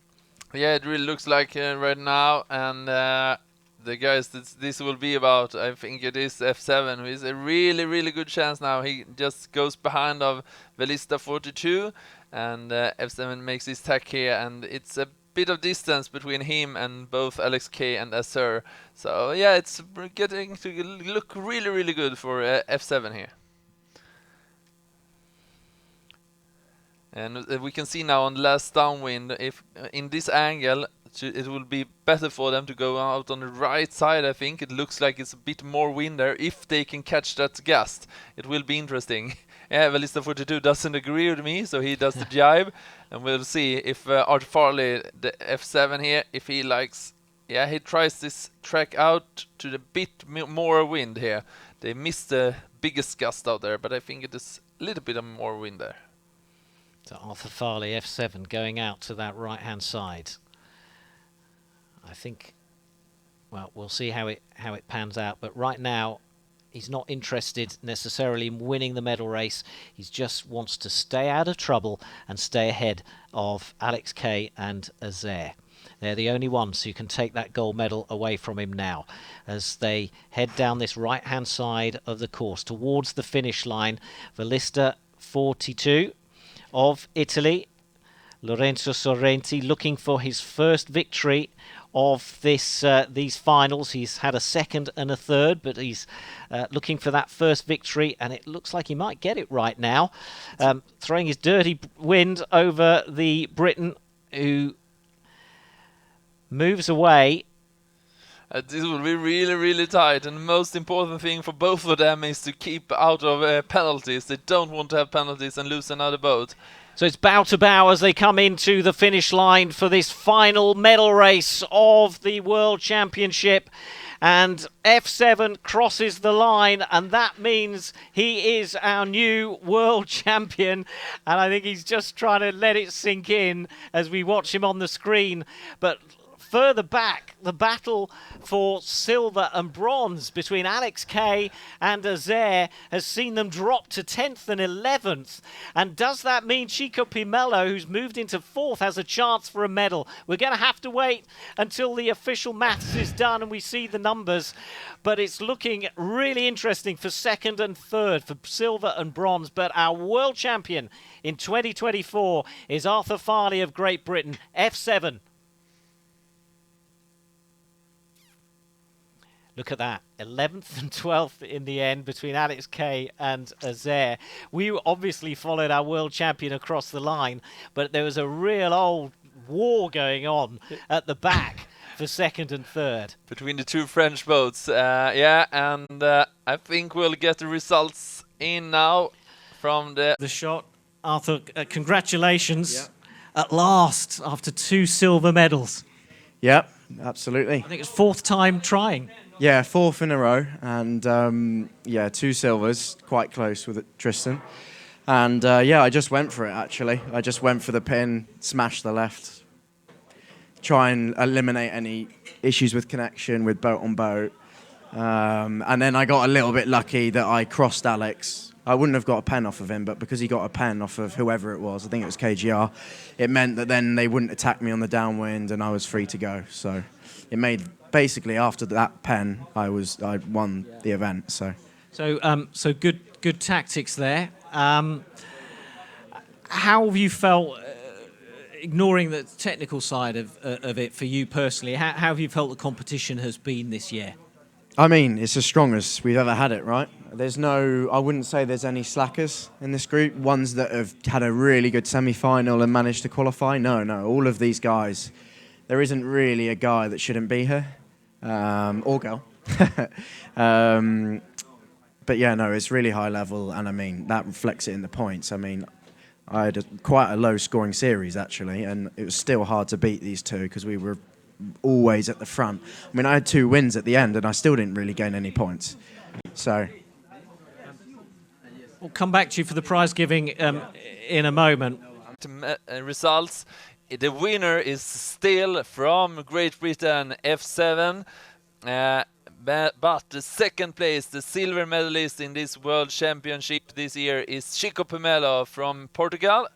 Yeah, it really looks like right now, and the guys this will be about, I think it is F7, who is a really, really good chance now. He just goes behind of Velista 42, and F7 makes his tack here, and it's a bit of distance between him and both Alex K and Azair. So yeah, it's getting to look really, really good for F7 here. And we can see now on the last downwind, if in this angle, it will be better for them to go out on the right side. I think it looks like it's a bit more wind there. If they can catch that gust, it will be interesting. Yeah, Velista 42 doesn't agree with me, so he does the jibe, and we'll see if Art Farley, the F7 here, if he likes. Yeah, he tries this track out to the bit more wind here. They missed the biggest gust out there, but I think it is a little bit of more wind there. So Arthur Farley, F7, going out to that right-hand side. I think, well, we'll see how it pans out. But right now, he's not interested necessarily in winning the medal race. He just wants to stay out of trouble and stay ahead of Alex Kay and Azair. They're the only ones who can take that gold medal away from him now as they head down this right-hand side of the course towards the finish line. Velista 42 of Italy, Lorenzo Sorrenti, looking for his first victory of this these finals. He's had a second and a third, but he's looking for that first victory, and it looks like he might get it right now. Throwing his dirty wind over the Briton, who moves away. This will be really, really tight, and the most important thing for both of them is to keep out of penalties. They don't want to have penalties and lose another boat. So it's bow to bow as they come into the finish line for this final medal race of the World Championship. And F7 crosses the line, and that means he is our new world champion. And I think he's just trying to let it sink in as we watch him on the screen. But further back, the battle for silver and bronze between Alex Kay and Azair has seen them drop to 10th and 11th. And does that mean Chico Pimello, who's moved into 4th, has a chance for a medal? We're going to have to wait until the official maths is done and we see the numbers. But it's looking really interesting for 2nd and 3rd, for silver and bronze. But our world champion in 2024 is Arthur Farley of Great Britain, F7. Look at that, 11th and 12th in the end between Alex Kay and Azair. We obviously followed our world champion across the line, but there was a real old war going on at the back for 2nd and 3rd. Between the two French boats, yeah, and I think we'll get the results in now from the shot. Arthur, congratulations at last after 2 silver medals. Yep, absolutely. I think it's 4th time trying. Yeah, 4th in a row, and yeah, 2 silvers, quite close with it, Tristan. And yeah, I just went for it, actually. I just went for the pin, smashed the left, try and eliminate any issues with connection with boat on boat. And then I got a little bit lucky that I crossed Alex. I wouldn't have got a pen off of him, but because he got a pen off of whoever it was, I think it was KGR, it meant that then they wouldn't attack me on the downwind and I was free to go. So it made... Basically, after that pen, I won the event. So good tactics there. How have you felt, ignoring the technical side of it for you personally? How have you felt the competition has been this year? I mean, it's the strongest we've ever had it, right? I wouldn't say there's any slackers in this group. Ones that have had a really good semi-final and managed to qualify. No, all of these guys. There isn't really a guy that shouldn't be here. Or girl. But yeah, no, it's really high level, and I mean, that reflects it in the points. I mean, I had quite a low scoring series, actually, and it was still hard to beat these two because we were always at the front. I mean, I had 2 wins at the end, and I still didn't really gain any points. So... We'll come back to you for the prize giving in a moment. Results. The winner is still from Great Britain, F7. But the 2nd place, the silver medalist in this World Championship this year, is Chico Pimello from Portugal.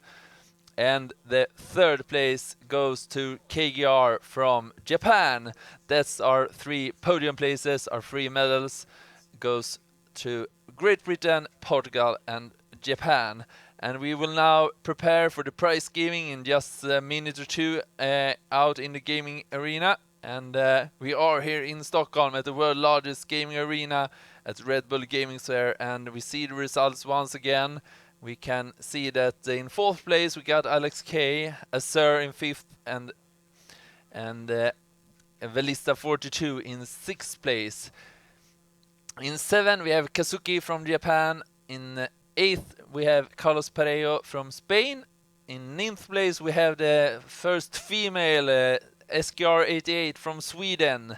And the 3rd place goes to KGR from Japan. That's our 3 podium places, our 3 medals goes to Great Britain, Portugal and Japan. And we will now prepare for the prize giving in just a minute or 2 out in the gaming arena. And we are here in Stockholm at the world's largest gaming arena at Red Bull Gaming Sphere. And we see the results once again. We can see that in 4th place we got Alex Kay, Azair in 5th, and Velista 42 in 6th place. In 7th we have Kazuki from Japan. In 8th we have Carlos Parejo from Spain. In 9th place we have the first female SKR88 from Sweden.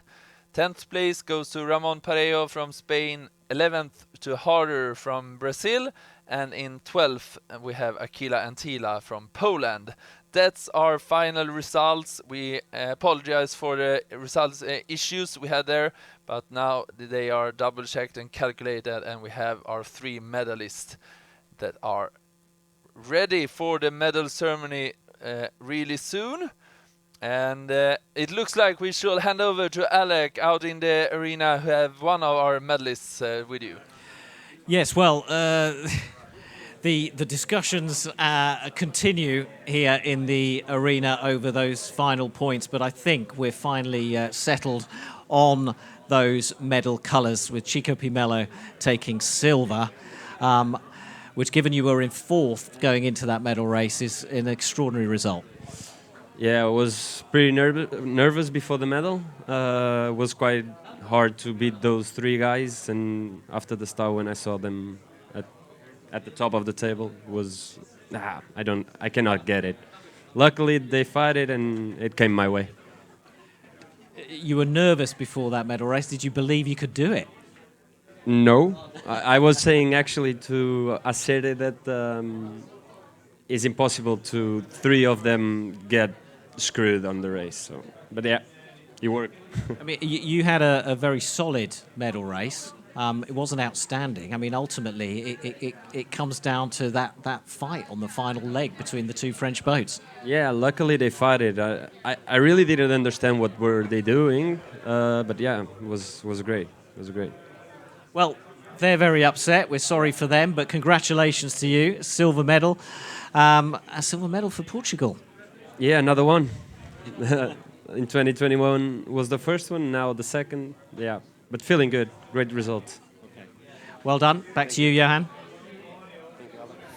10th place goes to Ramon Parejo from Spain. 11th to Harder from Brazil. And in 12th we have Aquila Antila from Poland. That's our final results. We apologize for the results issues we had there, but now they are double checked and calculated, and we have our 3 medalists that are ready for the medal ceremony really soon. And it looks like we should hand over to Alec out in the arena, who have one of our medalists with you. Yes, well, the discussions continue here in the arena over those final points, but I think we're finally settled on those medal colours, with Chico Pimello taking silver, which, given you were in 4th going into that medal race, is an extraordinary result. Yeah, I was pretty nervous before the medal. It was quite hard to beat those 3 guys, and after the start, when I saw them at the top of the table, was I cannot get it. Luckily, they fight it and it came my way. You were nervous before that medal race. Did you believe you could do it? No, I was saying actually to Acere that it's impossible to 3 of them get screwed on the race. So, but yeah, it worked. I mean, you had a very solid medal race. It wasn't outstanding. I mean, ultimately, it comes down to that fight on the final leg between the two French boats. Yeah, luckily they fought it. I really didn't understand what were they doing, but yeah, it was great. It was great. Well, they're very upset. We're sorry for them, but congratulations to you. Silver medal. A silver medal for Portugal. Yeah, another one. In 2021 was the first one, now the second. Yeah, but feeling good. Great result. Okay. Well done. Back to you, Johan.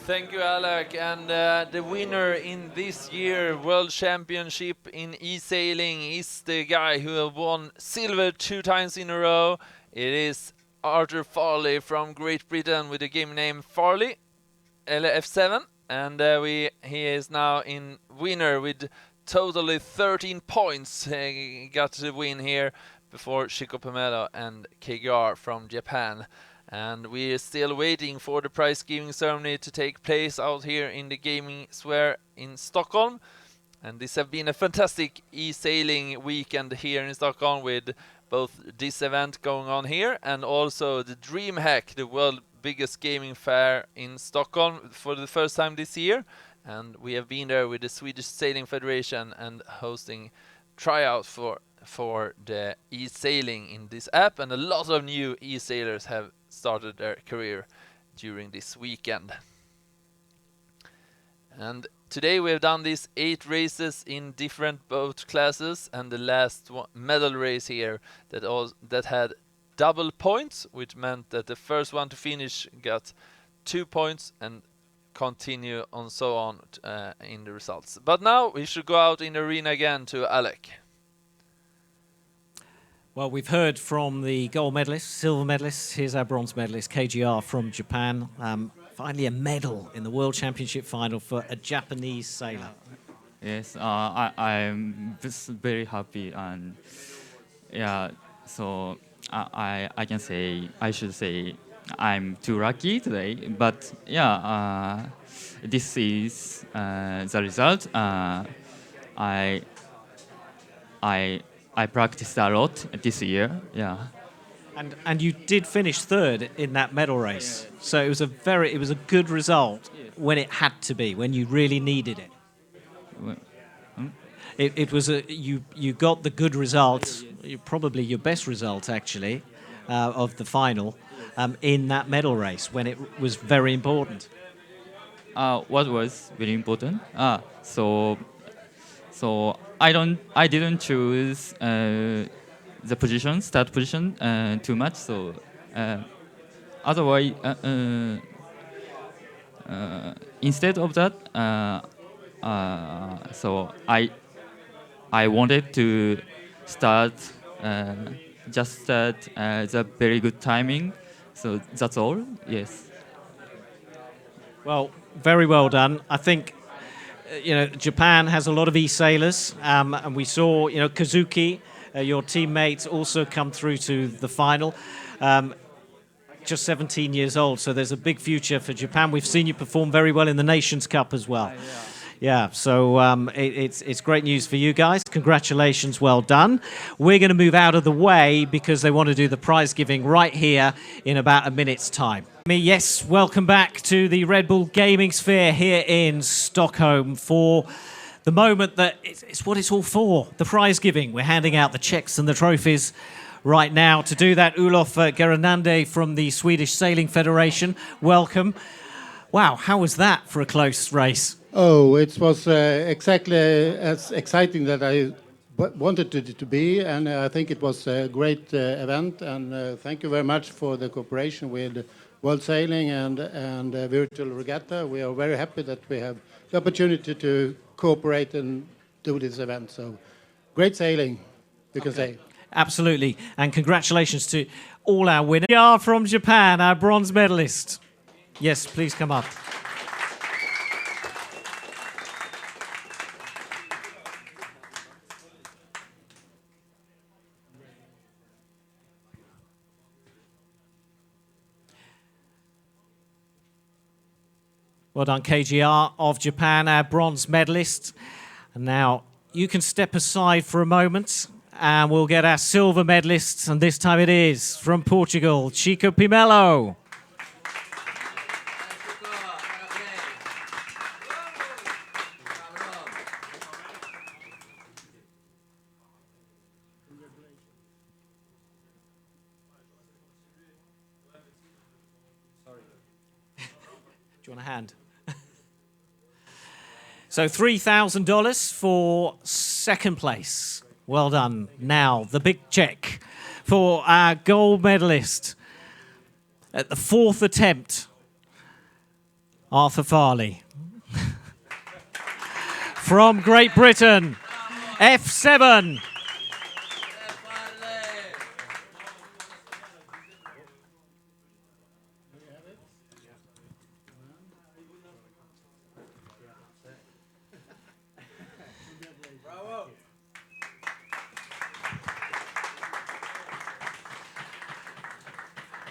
Thank you, Alec. And the winner in this year World Championship in eSailing is the guy who have won silver 2 times in a row. It is Arthur Farley from Great Britain with the game name Farley, LF7. And he is now in winner with totally 13 points. He got the win here before Chico Pomelo and KGR from Japan. And we are still waiting for the prize giving ceremony to take place out here in the gaming sphere in Stockholm. And this has been a fantastic eSailing weekend here in Stockholm with both this event going on here and also the DreamHack, the world biggest gaming fair in Stockholm for the first time this year. And we have been there with the Swedish Sailing Federation and hosting tryouts for the eSailing in this app, and a lot of new eSailors have started their career during this weekend. And today we have done these 8 races in different boat classes, and the last medal race here that had double points, which meant that the first one to finish got 2 points and continue on so on in the results. But now we should go out in the arena again to Alec. Well, we've heard from the gold medalist, silver medalist. Here's our bronze medalist, KGR from Japan. Finally a medal in the World Championship final for a Japanese sailor. Yes, I'm just very happy, and yeah, so I can say, I should say I'm too lucky today, but yeah, this is the result. I practiced a lot this year, yeah. And you did finish 3rd in that medal race, so it was a good result when it had to be, when you really needed it. It was you got the good result, probably your best result actually, of the final, in that medal race when it was very important. What was very important? So I didn't choose the start position too much. So otherwise, instead of that, so I wanted to start the very good timing. So that's all. Yes. Well, very well done. I think Japan has a lot of e-sailors, and we saw Kazuki, your teammate, also come through to the final. Just 17 years old, so there's a big future for Japan. We've seen you perform very well in the Nations Cup as well. Yeah, so it's great news for you guys. Congratulations, well done. We're going to move out of the way because they want to do the prize giving right here in about a minute's time. Yes, welcome back to the Red Bull Gaming Sphere here in Stockholm for the moment that it's what it's all for, the prize giving. We're handing out the checks and the trophies right now. To do that, Olof Gerenande from the Swedish Sailing Federation, welcome. Wow, how was that for a close race? Oh, it was exactly as exciting that I wanted it to be, and I think it was a great event, and thank you very much for the cooperation with World Sailing and Virtual Regatta. We are very happy that we have the opportunity to cooperate and do this event, so great sailing, you can say. Absolutely, and congratulations to all our winners. We are from Japan, our bronze medalist. Yes, please come up. Well done, KGR of Japan, our bronze medalist. And now you can step aside for a moment and we'll get our silver medalists. And this time it is from Portugal, Chico Pimelo. Do you want a hand? So $3,000 for second place. Well done. Now, the big check for our gold medalist at the fourth attempt, Arthur Farley. From Great Britain, F7.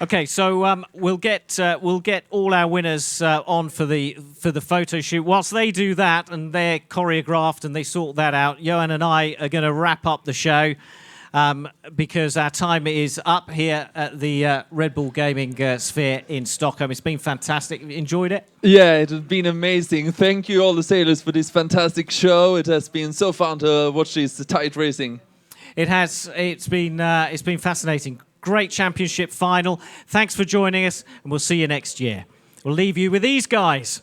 Okay, so we'll get all our winners on for the photo shoot. Whilst they do that and they're choreographed and they sort that out, Johan and I are going to wrap up the show because our time is up here at the Red Bull Gaming Sphere in Stockholm. It's been fantastic. Enjoyed it? Yeah, it has been amazing. Thank you all the sailors for this fantastic show. It has been so fun to watch this tight racing. It has. It's been fascinating. Great championship final. Thanks for joining us, and we'll see you next year. We'll leave you with these guys.